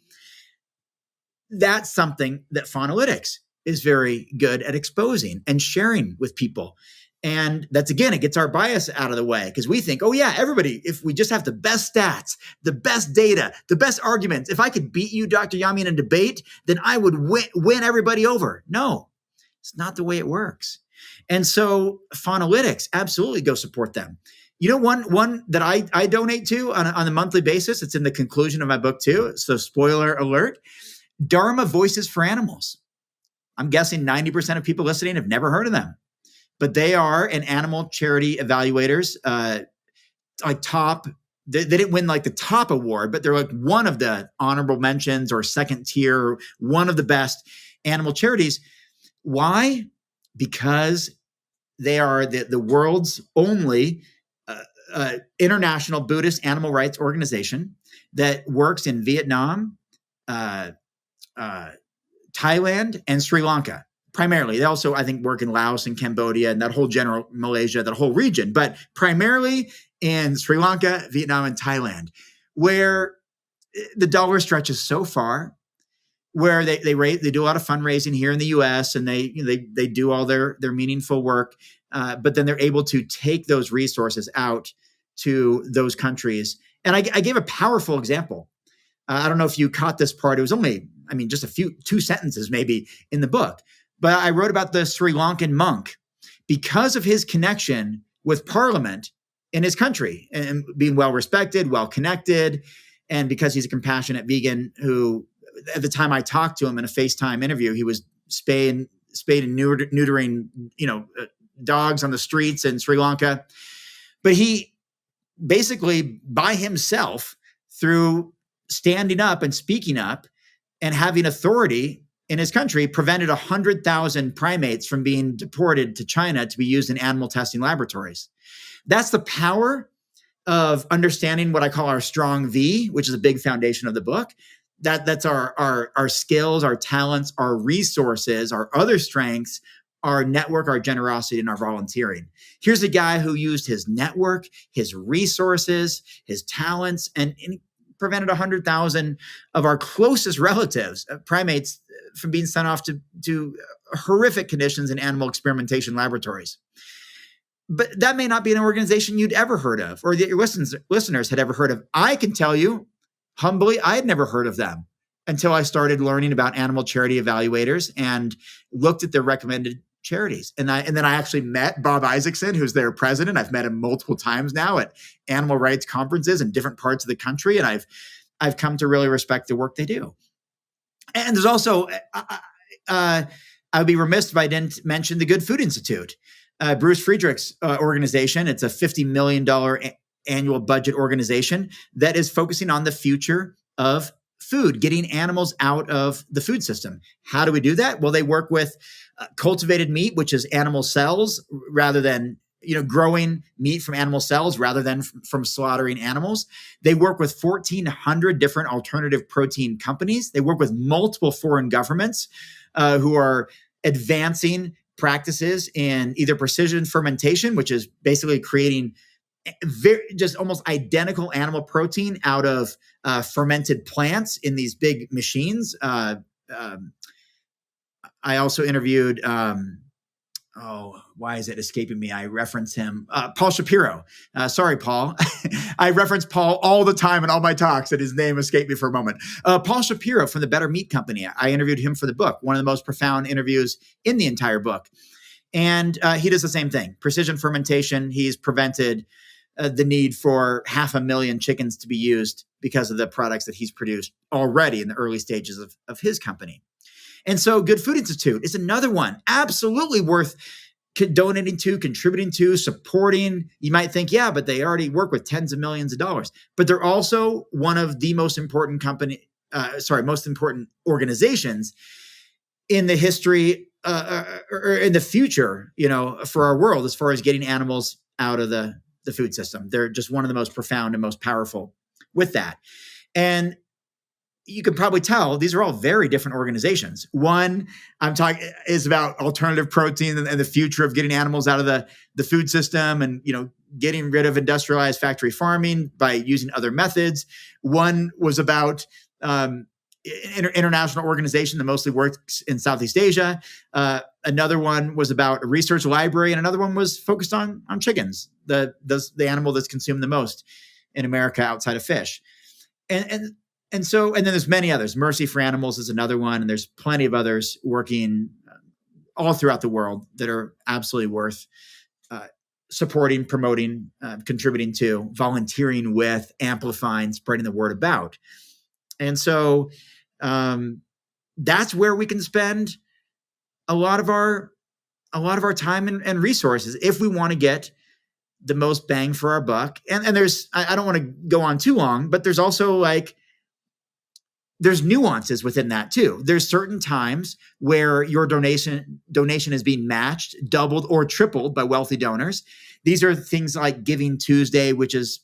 That's something that Faunalytics is very good at exposing and sharing with people. And that's, again, it gets our bias out of the way, because we think, oh yeah, everybody, if we just have the best stats, the best data, the best arguments, if I could beat you, Dr. Yami, in a debate, then I would win everybody over. No, it's not the way it works. And so Faunalytics, absolutely go support them. One that I donate to on a monthly basis, it's in the conclusion of my book too, so spoiler alert, Dharma Voices for Animals. I'm guessing 90% of people listening have never heard of them, but they are an animal charity evaluators, top. They didn't win like the top award, but they're like one of the honorable mentions or second tier, one of the best animal charities. Why? Because they are the world's only international Buddhist animal rights organization that works in Vietnam, Thailand, and Sri Lanka. Primarily. They also, I think, work in Laos and Cambodia and that whole general Malaysia, that whole region, but primarily in Sri Lanka, Vietnam, and Thailand, where the dollar stretches so far, where they do a lot of fundraising here in the US, and they do all their meaningful work, but then they're able to take those resources out to those countries. And I gave a powerful example. I don't know if you caught this part. It was only, just two sentences maybe in the book. But I wrote about the Sri Lankan monk because of his connection with parliament in his country and being well respected, well connected, and because he's a compassionate vegan who, at the time I talked to him in a FaceTime interview, he was spaying and neutering, dogs on the streets in Sri Lanka. But he basically, by himself, through standing up and speaking up and having authority in his country, prevented 100,000 primates from being deported to China to be used in animal testing laboratories. That's the power of understanding what I call our strong V, which is a big foundation of the book. That's our skills, our talents, our resources, our other strengths, our network, our generosity, and our volunteering. Here's a guy who used his network, his resources, his talents, and prevented 100,000 of our closest relatives, primates, from being sent off to horrific conditions in animal experimentation laboratories. But that may not be an organization you'd ever heard of, or that your listeners had ever heard of. I can tell you, humbly, I had never heard of them until I started learning about animal charity evaluators and looked at their recommended charities. And then I actually met Bob Isaacson, who's their president. I've met him multiple times now at animal rights conferences in different parts of the country, and I've come to really respect the work they do. And there's also, I would be remiss if I didn't mention the Good Food Institute, Bruce Friedrich's organization. It's a $50 million annual budget organization that is focusing on the future of food, getting animals out of the food system. How do we do that? Well, they work with cultivated meat, which is animal cells, rather than growing meat from animal cells rather than from slaughtering animals. They work with 1,400 different alternative protein companies. They work with multiple foreign governments who are advancing practices in either precision fermentation, which is basically creating just almost identical animal protein out of fermented plants in these big machines. I also interviewed oh, why is it escaping me? I reference him, Paul Shapiro. Sorry, Paul. I reference Paul all the time in all my talks, and his name escaped me for a moment. Paul Shapiro from the Better Meat Company. I interviewed him for the book, one of the most profound interviews in the entire book. And he does the same thing. Precision fermentation. He's prevented the need for 500,000 chickens to be used because of the products that he's produced already in the early stages of his company. And so Good Food Institute is another one, absolutely worth donating to, contributing to, supporting. You might think, yeah, but they already work with tens of millions of dollars. But they're also one of the most important most important organizations in the history or in the future, for our world, as far as getting animals out of the food system. They're just one of the most profound and most powerful with that. And you can probably tell these are all very different organizations. One I'm talking is about alternative protein and the future of getting animals out of the food system and, getting rid of industrialized factory farming by using other methods. One was about international organization that mostly works in Southeast Asia. Another one was about a research library, and another one was focused on chickens, the animal that's consumed the most in America outside of fish. And then there's many others. Mercy for Animals is another one, and there's plenty of others working all throughout the world that are absolutely worth supporting, promoting, contributing to, volunteering with, amplifying, spreading the word about. And so that's where we can spend a lot of our time and resources if we want to get the most bang for our buck. And there's, I don't want to go on too long, but there's also there's nuances within that too. There's certain times where your donation is being matched, doubled, or tripled by wealthy donors. These are things like Giving Tuesday, which is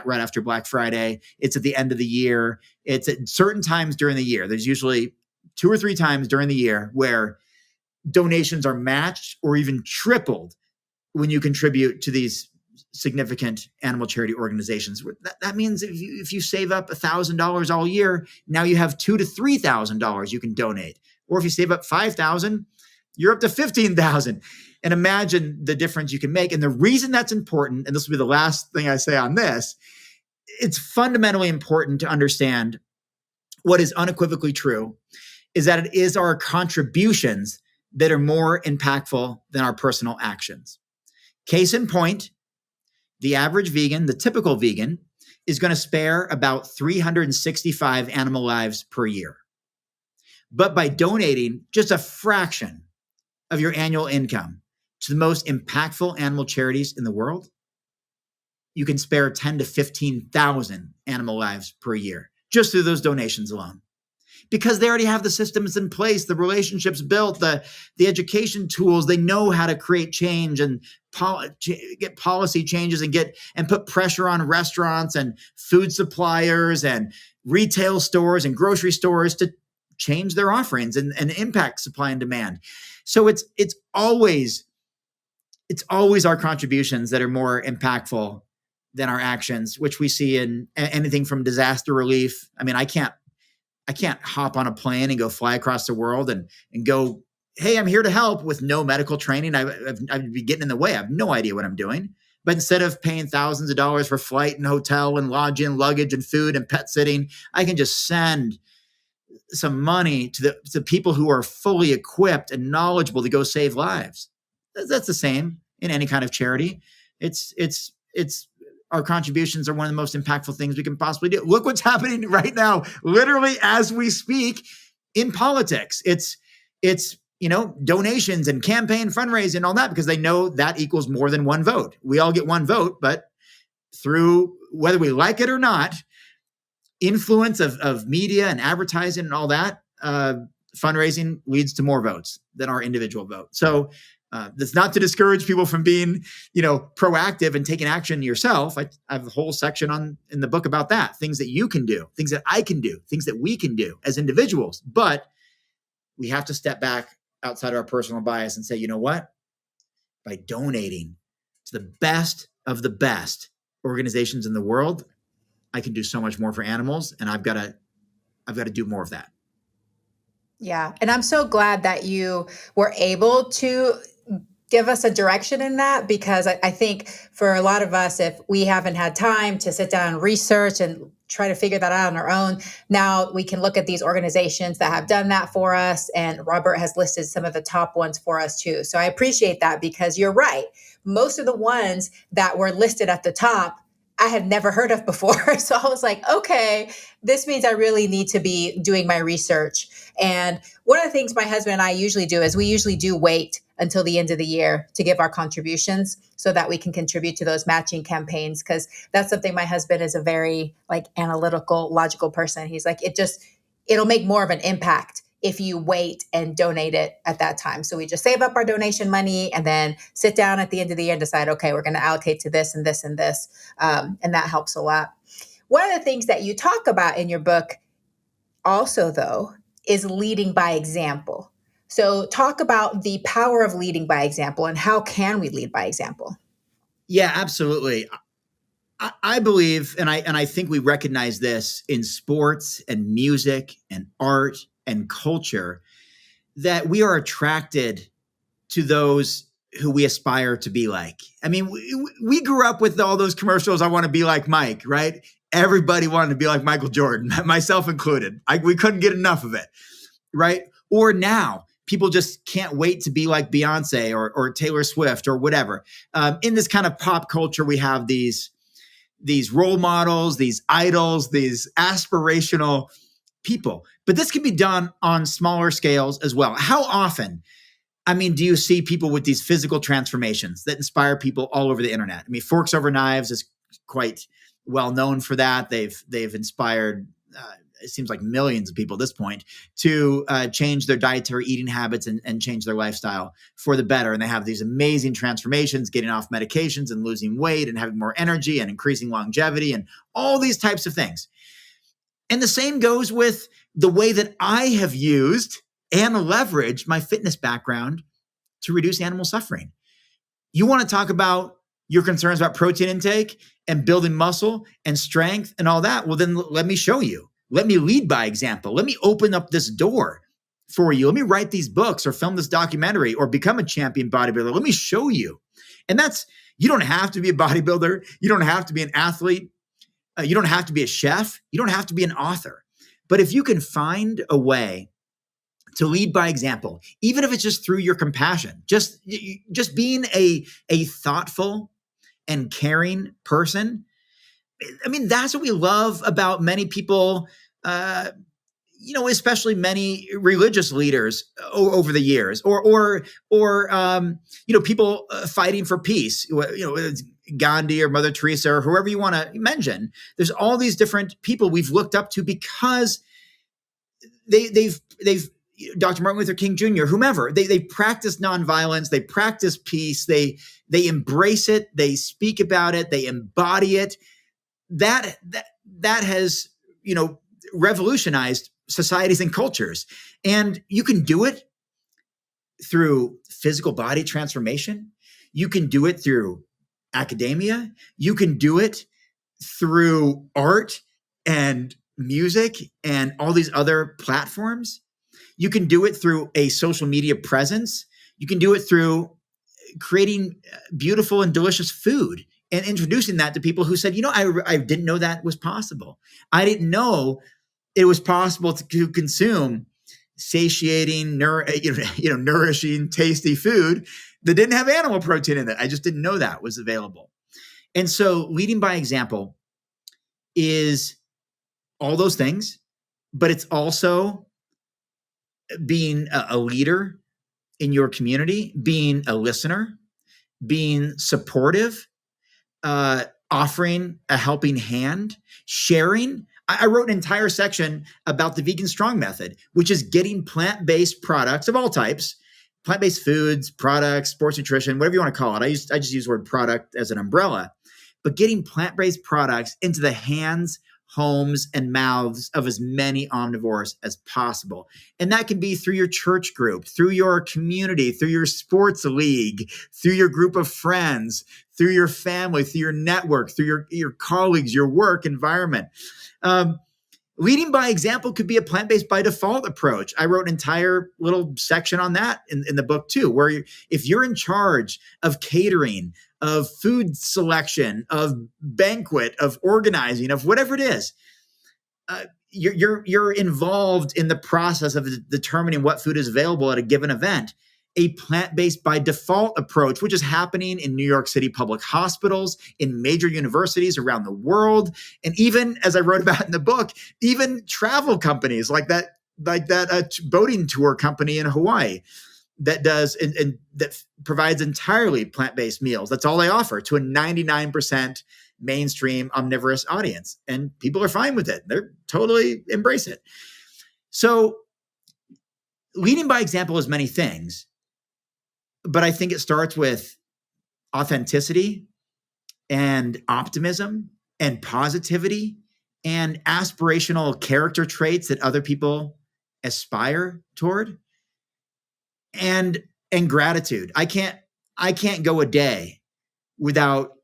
right after Black Friday. It's at the end of the year. It's at certain times during the year. There's usually 2 or 3 times during the year where donations are matched or even tripled when you contribute to these significant animal charity organizations. That means if you save up $1,000 all year, now you have $2,000 to $3,000 you can donate. Or if you save up $5,000, you're up to $15,000. And imagine the difference you can make. And the reason that's important, and this will be the last thing I say on this, it's fundamentally important to understand what is unequivocally true is that it is our contributions that are more impactful than our personal actions. Case in point, the average vegan, the typical vegan, is going to spare about 365 animal lives per year. But by donating just a fraction of your annual income to the most impactful animal charities in the world, you can spare 10 to 15,000 animal lives per year just through those donations alone. Because they already have the systems in place, the relationships built, the education tools. They know how to create change and get policy changes and put pressure on restaurants and food suppliers and retail stores and grocery stores to change their offerings and impact supply and demand. So it's always our contributions that are more impactful than our actions, which we see in anything from disaster relief. I mean, I can't hop on a plane and go fly across the world and go, hey, I'm here to help with no medical training. I'd be getting in the way. I have no idea what I'm doing. But instead of paying thousands of dollars for flight and hotel and lodging, luggage and food and pet sitting, I can just send some money to the people who are fully equipped and knowledgeable to go save lives. That's the same in any kind of charity. It's our contributions are one of the most impactful things we can possibly do. Look what's happening right now, literally as we speak in politics. It's donations and campaign fundraising and all that, because they know that equals more than one vote. We all get one vote, but through whether we like it or not, influence of media and advertising and all that, fundraising leads to more votes than our individual vote. So that's not to discourage people from being, proactive and taking action yourself. I have a whole section in the book about that. Things that you can do, things that I can do, things that we can do as individuals. But we have to step back outside our personal bias and say, you know what? By donating to the best of the best organizations in the world, I can do so much more for animals, and I've got to do more of that. Yeah. And I'm so glad that you were able to give us a direction in that? Because I think for a lot of us, if we haven't had time to sit down and research and try to figure that out on our own, now we can look at these organizations that have done that for us. And Robert has listed some of the top ones for us too. So I appreciate that, because you're right. Most of the ones that were listed at the top, I had never heard of before. So I was like, okay, this means I really need to be doing my research. And one of the things my husband and I usually do is we usually do wait until the end of the year to give our contributions so that we can contribute to those matching campaigns. Because that's something, my husband is a very like analytical, logical person. He's like, it'll make more of an impact if you wait and donate it at that time. So we just save up our donation money and then sit down at the end of the year and decide, okay, we're going to allocate to this and this and this. And that helps a lot. One of the things that you talk about in your book also, though, is leading by example. So talk about the power of leading by example and how can we lead by example? Yeah, absolutely. I believe, and I think we recognize this in sports and music and art and culture, that we are attracted to those who we aspire to be like. I mean, we grew up with all those commercials. I want to be like Mike, right? Everybody wanted to be like Michael Jordan, myself included. We couldn't get enough of it, right? Or now, people just can't wait to be like Beyonce or Taylor Swift or whatever. In this kind of pop culture, we have these role models, these idols, these aspirational people. But this can be done on smaller scales as well. How often, I mean, do you see people with these physical transformations that inspire people all over the internet? I mean, Forks Over Knives is quite well known for that. They've inspired, it seems like millions of people at this point, to change their dietary eating habits and change their lifestyle for the better. And they have these amazing transformations, getting off medications and losing weight and having more energy and increasing longevity and all these types of things. And the same goes with the way that I have used and leveraged my fitness background to reduce animal suffering. You want to talk about your concerns about protein intake and building muscle and strength and all that? Well, then let me show you. Let me lead by example. Let me open up this door for you. Let me write these books or film this documentary or become a champion bodybuilder. Let me show you. And you don't have to be a bodybuilder. You don't have to be an athlete. You don't have to be a chef. You don't have to be an author. But if you can find a way to lead by example, even if it's just through your compassion, just being a thoughtful and caring person. I mean, that's what we love about many people, especially many religious leaders over the years, or people fighting for peace, Gandhi or Mother Teresa or whoever you want to mention. There's all these different people we've looked up to because they've Dr. Martin Luther King Jr., whomever, they practice nonviolence, they practice peace, they embrace it, they speak about it, they embody it. That has, revolutionized societies and cultures. And you can do it through physical body transformation. You can do it through academia. You can do it through art and music and all these other platforms. You can do it through a social media presence. You can do it through creating beautiful and delicious food and introducing that to people who said, I didn't know that was possible. I didn't know it was possible to consume satiating, nourishing, tasty food that didn't have animal protein in it. I just didn't know that was available. And so leading by example is all those things, but it's also being a leader in your community, being a listener, being supportive, offering a helping hand, sharing. I wrote an entire section about the Vegan Strong Method, which is getting plant-based products of all types, plant-based foods, products, sports nutrition, whatever you want to call it. I just use the word product as an umbrella, but getting plant-based products into the hands, homes, and mouths of as many omnivores as possible. And that can be through your church group, through your community, through your sports league, through your group of friends, through your family, through your network, through your colleagues, your work environment. Leading by example could be a plant-based by default approach. I wrote an entire little section on that in the book too, where if you're in charge of catering, of food selection, of banquet, of organizing, of whatever it is, you're involved in the process of determining what food is available at a given event. A plant-based by default approach, which is happening in New York City public hospitals, in major universities around the world, and even, as I wrote about in the book, even travel companies like that boating tour company in Hawaii that does and that provides entirely plant-based meals. That's all they offer to a 99% mainstream omnivorous audience, and people are fine with it. They're totally embrace it. So leading by example is many things, but I think it starts with authenticity and optimism and positivity and aspirational character traits that other people aspire toward, and gratitude. I can't go a day without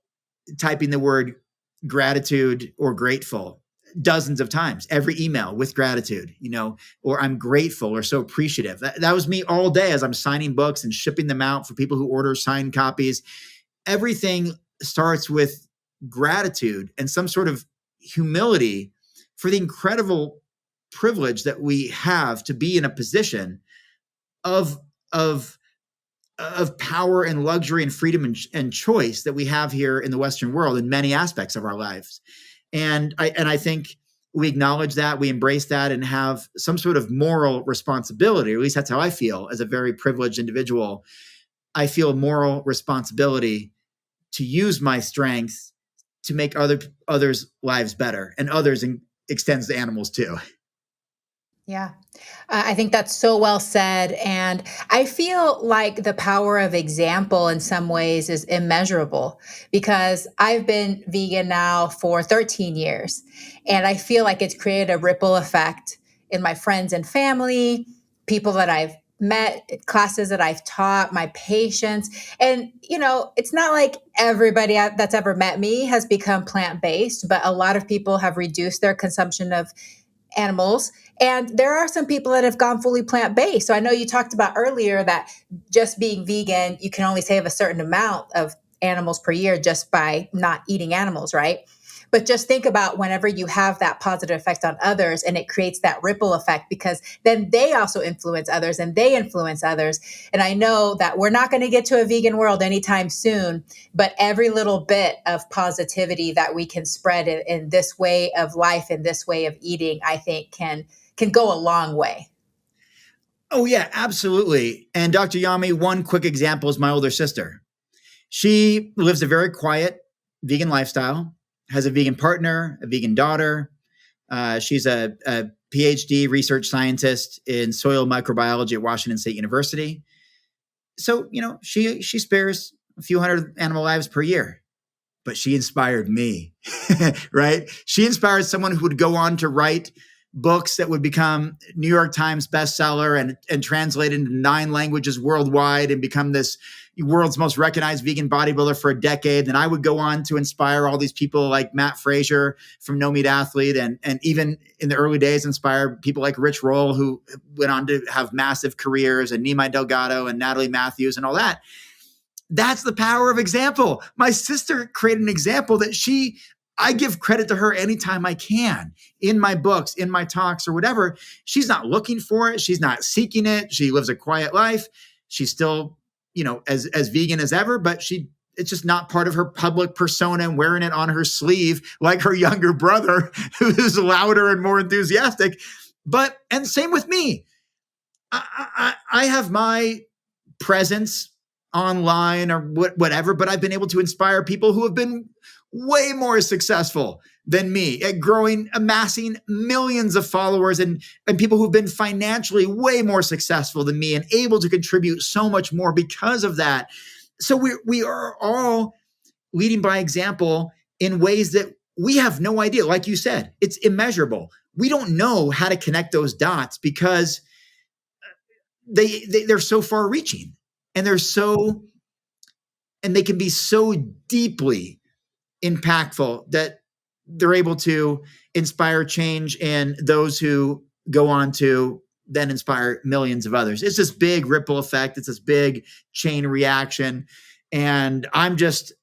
typing the word gratitude or grateful dozens of times, every email with gratitude, or I'm grateful or so appreciative. That was me all day as I'm signing books and shipping them out for people who order signed copies. Everything starts with gratitude and some sort of humility for the incredible privilege that we have to be in a position of power and luxury and freedom and choice that we have here in the Western world in many aspects of our lives. And I think we acknowledge that, we embrace that, and have some sort of moral responsibility, or at least that's how I feel as a very privileged individual. I feel a moral responsibility to use my strengths to make others' lives better, and others extends to animals too. Yeah, I think that's so well said. And I feel like the power of example in some ways is immeasurable because I've been vegan now for 13 years. And I feel like it's created a ripple effect in my friends and family, people that I've met, classes that I've taught, my patients. And, it's not like everybody that's ever met me has become plant based, but a lot of people have reduced their consumption of animals. And there are some people that have gone fully plant based. So I know you talked about earlier that just being vegan, you can only save a certain amount of animals per year just by not eating animals, right? But just think about whenever you have that positive effect on others and it creates that ripple effect because then they also influence others and they influence others. And I know that we're not going to get to a vegan world anytime soon, but every little bit of positivity that we can spread in this way of life and this way of eating, I think can go a long way. Oh yeah, absolutely. And Dr. Yami, one quick example is my older sister. She lives a very quiet vegan lifestyle, has a vegan partner, a vegan daughter. She's a PhD research scientist in soil microbiology at Washington State University. So, she spares a few hundred animal lives per year, but she inspired me, right? She inspired someone who would go on to write books that would become New York Times bestseller and translate into 9 languages worldwide and become this world's most recognized vegan bodybuilder for a decade. Then I would go on to inspire all these people like Matt Frazier from No Meat Athlete, and even in the early days, inspire people like Rich Roll, who went on to have massive careers, and Nimai Delgado and Natalie Matthews and all that. That's the power of example. My sister created an example that I give credit to her anytime I can in my books, in my talks or whatever. She's not looking for it. She's not seeking it. She lives a quiet life. She's still, as vegan as ever, but it's just not part of her public persona and wearing it on her sleeve like her younger brother who's louder and more enthusiastic. And same with me. I have my presence online or whatever, but I've been able to inspire people who have been way more successful than me at amassing millions of followers and people who've been financially way more successful than me and able to contribute so much more because of that. So we are all leading by example in ways that we have no idea. Like you said, it's immeasurable. We don't know how to connect those dots because they're so far reaching. And they can be so deeply impactful that they're able to inspire change in those who go on to then inspire millions of others. It's this big ripple effect. It's this big chain reaction. And I'm just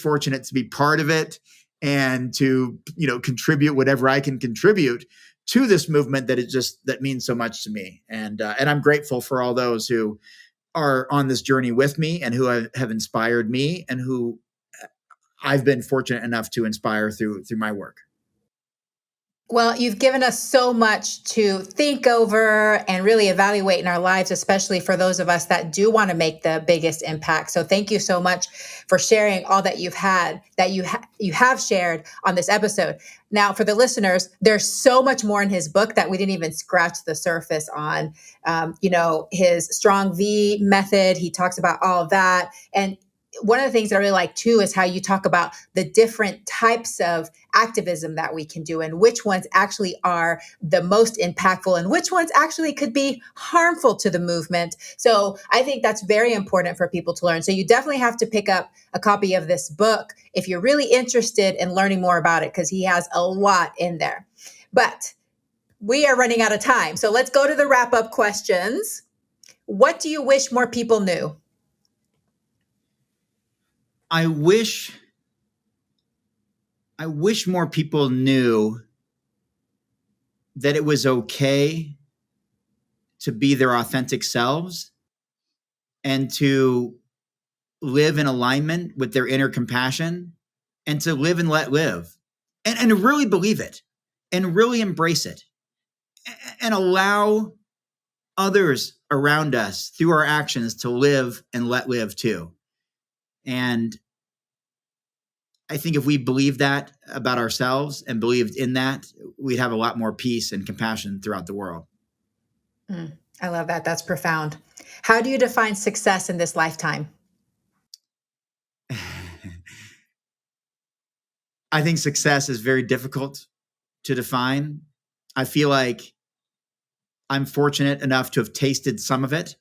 fortunate to be part of it and to, contribute whatever I can contribute to this movement that means so much to me. And I'm grateful for all those who are on this journey with me and who have inspired me and who I've been fortunate enough to inspire through my work. Well, you've given us so much to think over and really evaluate in our lives, especially for those of us that do want to make the biggest impact. So thank you so much for sharing all that you have shared on this episode. Now, for the listeners, there's so much more in his book that we didn't even scratch the surface on. His strong V method, he talks about all of that. And one of the things that I really like too is how you talk about the different types of activism that we can do and which ones actually are the most impactful and which ones actually could be harmful to the movement. So I think that's very important for people to learn. So you definitely have to pick up a copy of this book if you're really interested in learning more about it, because he has a lot in there. But we are running out of time. So let's go to the wrap-up questions. What do you wish more people knew? I wish more people knew that it was okay to be their authentic selves and to live in alignment with their inner compassion and to live and let live and really believe it and really embrace it and allow others around us through our actions to live and let live too. And I think if we believed that about ourselves and believed in that, we'd have a lot more peace and compassion throughout the world. I love that. That's profound. How do you define success in this lifetime? I think success is very difficult to define. I feel like I'm fortunate enough to have tasted some of it,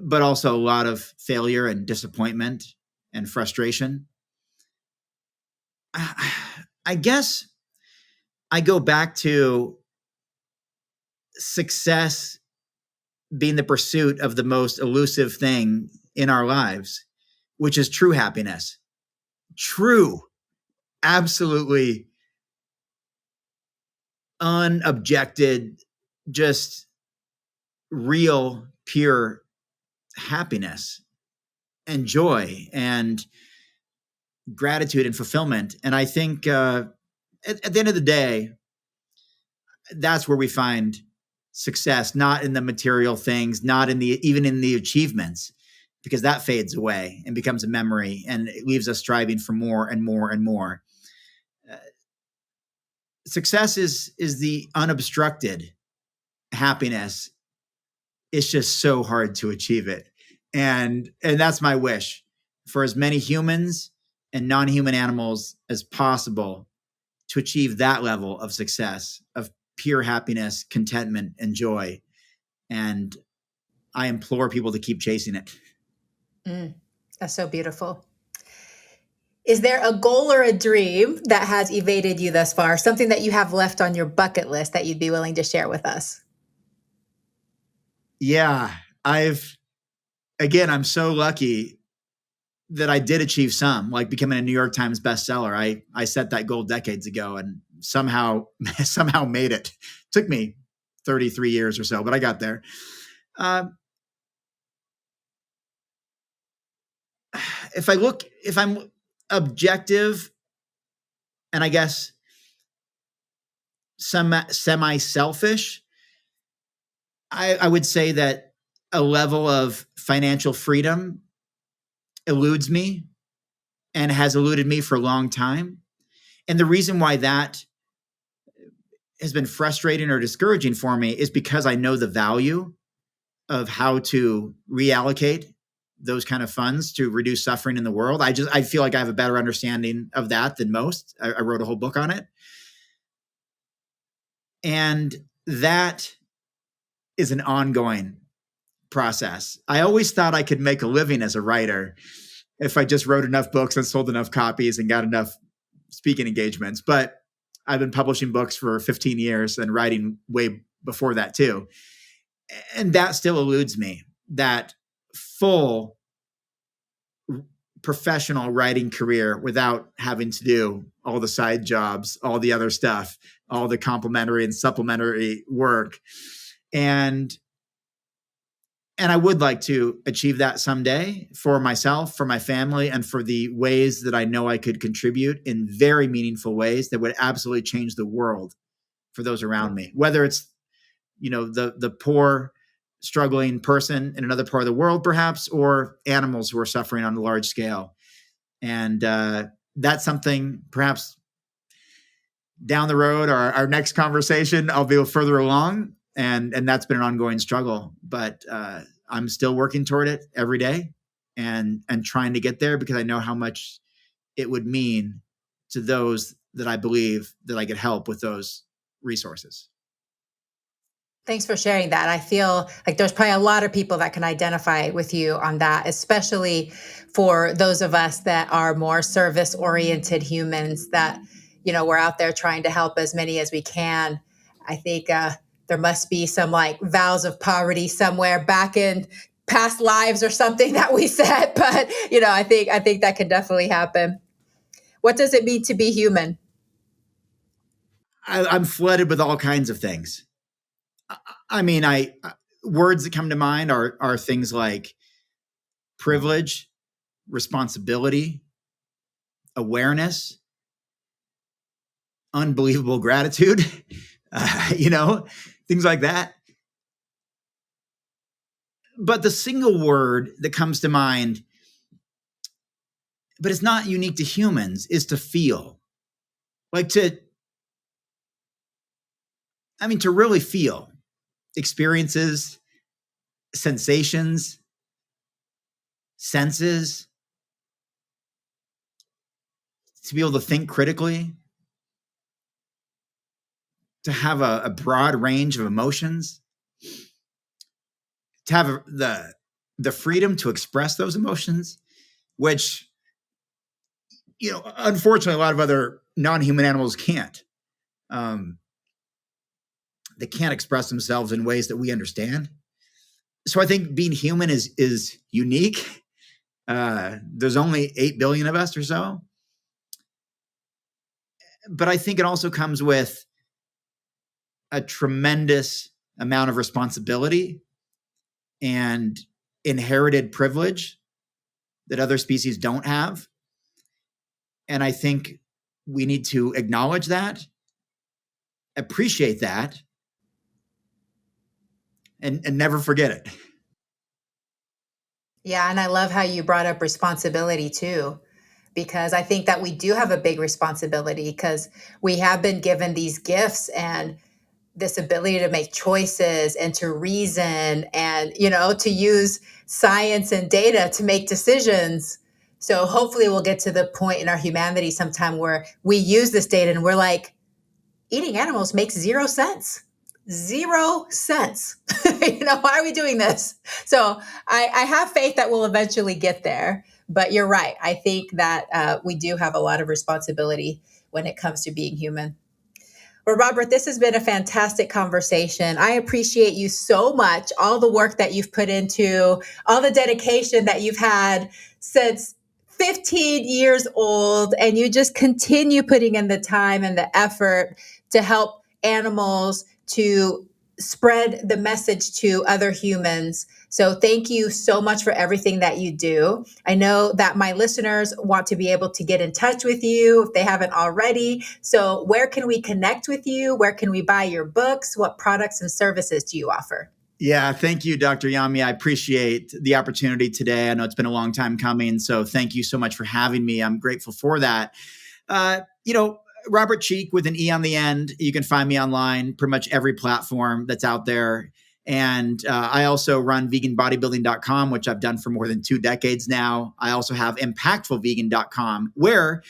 but also a lot of failure and disappointment and frustration. I guess I go back to success being the pursuit of the most elusive thing in our lives, which is true happiness. True, absolutely unobjected, just real, pure happiness and joy and gratitude and fulfillment. And I think at the end of the day, that's where we find success, not in the material things, not in even in the achievements, because that fades away and becomes a memory and it leaves us striving for more and more and more. Success is the unobstructed happiness. It's just so hard to achieve it. And that's my wish for as many humans and non-human animals as possible to achieve that level of success, of pure happiness, contentment, and joy. And I implore people to keep chasing it. That's so beautiful. Is there a goal or a dream that has evaded you thus far? Something that you have left on your bucket list that you'd be willing to share with us? Yeah, I'm so lucky that I did achieve some, like becoming a New York Times bestseller. I set that goal decades ago and somehow made it. Took me 33 years or so, but I got there. If I'm objective and I guess semi-selfish, I would say that a level of financial freedom eludes me and has eluded me for a long time. And the reason why that has been frustrating or discouraging for me is because I know the value of how to reallocate those kind of funds to reduce suffering in the world. I feel like I have a better understanding of that than most. I wrote a whole book on it. And that is an ongoing process. I always thought I could make a living as a writer if I just wrote enough books and sold enough copies and got enough speaking engagements, but I've been publishing books for 15 years and writing way before that too. And that still eludes me, that full professional writing career without having to do all the side jobs, all the other stuff, all the complementary and supplementary work. And I would like to achieve that someday for myself, for my family, and for the ways that I know I could contribute in very meaningful ways that would absolutely change the world for those around me. Whether it's, the poor, struggling person in another part of the world, perhaps, or animals who are suffering on a large scale. And that's something perhaps down the road, or our next conversation, I'll be further along. And that's been an ongoing struggle, but I'm still working toward it every day and trying to get there, because I know how much it would mean to those that I believe that I could help with those resources. Thanks for sharing that. I feel like there's probably a lot of people that can identify with you on that, especially for those of us that are more service-oriented humans that, we're out there trying to help as many as we can. I think there must be some like vows of poverty somewhere back in past lives or something that we set. But, I think that can definitely happen. What does it mean to be human? I'm flooded with all kinds of things. I mean, words that come to mind are things like privilege, responsibility, awareness, unbelievable gratitude, things like that. But the single word that comes to mind, but it's not unique to humans, is to feel. Like to really feel experiences, sensations, senses, to be able to think critically, to have a broad range of emotions, to have the freedom to express those emotions, which, unfortunately, a lot of other non-human animals can't. They can't express themselves in ways that we understand. So I think being human is unique. There's only 8 billion of us or so. But I think it also comes with a tremendous amount of responsibility and inherited privilege that other species don't have. And I think we need to acknowledge that, appreciate that, and never forget it. Yeah, and I love how you brought up responsibility too, because I think that we do have a big responsibility because we have been given these gifts and this ability to make choices and to reason and, to use science and data to make decisions. So hopefully we'll get to the point in our humanity sometime where we use this data and we're like, eating animals makes 0 sense. 0 cents. Why are we doing this? So I have faith that we'll eventually get there. But you're right. I think that we do have a lot of responsibility when it comes to being human. Well, Robert, this has been a fantastic conversation. I appreciate you so much, all the work that you've put into, all the dedication that you've had since 15 years old, and you just continue putting in the time and the effort to help animals, to spread the message to other humans. So thank you so much for everything that you do. I know that my listeners want to be able to get in touch with you if they haven't already. So where can we connect with you? Where can we buy your books? What products and services do you offer? Yeah, thank you, Dr. Yami. I appreciate the opportunity today. I know it's been a long time coming, so thank you so much for having me. I'm grateful for that. Robert Cheeke with an E on the end. You can find me online, pretty much every platform that's out there. And I also run veganbodybuilding.com, which I've done for more than 2 decades now. I also have impactfulvegan.com, where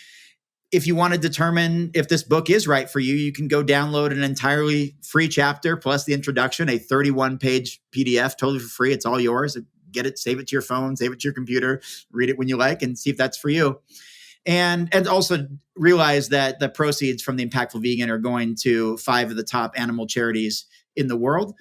if you want to determine if this book is right for you, you can go download an entirely free chapter plus the introduction, a 31-page PDF, totally for free. It's all yours. Get it, save it to your phone, save it to your computer, read it when you like, and see if that's for you. And also realize that the proceeds from the Impactful Vegan are going to 5 of the top animal charities in the world,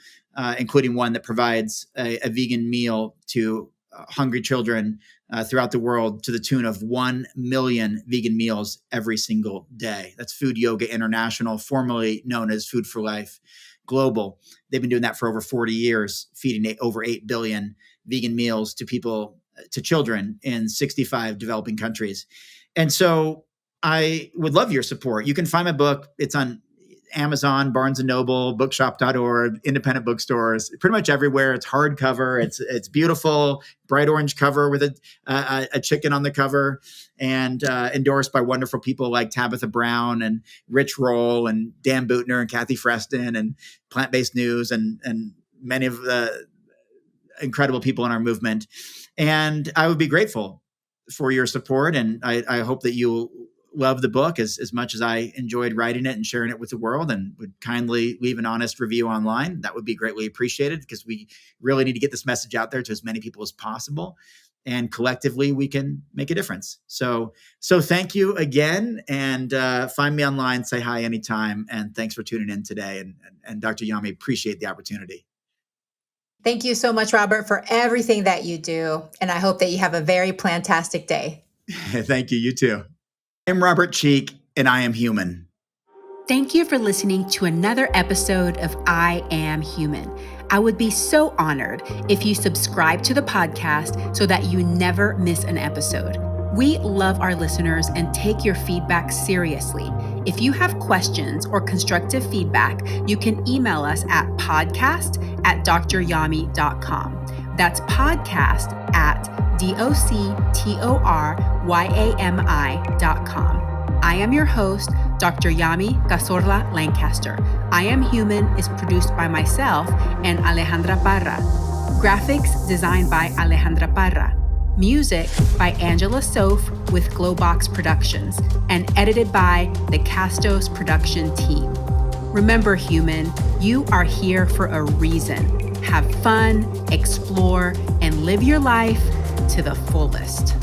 including one that provides a vegan meal to hungry children throughout the world to the tune of 1 million vegan meals every single day. That's Food Yoga International, formerly known as Food for Life Global. They've been doing that for over 40 years, feeding over 8 billion vegan meals to people, to children in 65 developing countries. And so I would love your support. You can find my book. It's on Amazon, Barnes & Noble, bookshop.org, independent bookstores, pretty much everywhere. It's hardcover. It's beautiful, bright orange cover with a chicken on the cover, and endorsed by wonderful people like Tabitha Brown and Rich Roll and Dan Boutner and Kathy Freston and Plant-Based News and many of the incredible people in our movement. And I would be grateful for your support. And I hope that you'll love the book as much as I enjoyed writing it and sharing it with the world, and would kindly leave an honest review online. That would be greatly appreciated, because we really need to get this message out there to as many people as possible. And collectively, we can make a difference. So thank you again. And find me online, say hi anytime. And thanks for tuning in today. And Dr. Yami, appreciate the opportunity. Thank you so much, Robert, for everything that you do. And I hope that you have a very plantastic day. Thank you. You too. I'm Robert Cheeke, and I am human. Thank you for listening to another episode of I Am Human. I would be so honored if you subscribe to the podcast so that you never miss an episode. We love our listeners and take your feedback seriously. If you have questions or constructive feedback, you can email us at podcast@dryami.com. That's podcast@doctoryami.com. I am your host, Dr. Yami Cazorla-Lancaster. I Am Human is produced by myself and Alejandra Parra. Graphics designed by Alejandra Parra. Music by Angela Soph with Glowbox Productions, and edited by the Castos production team. Remember, human, you are here for a reason. Have fun, explore, and live your life to the fullest.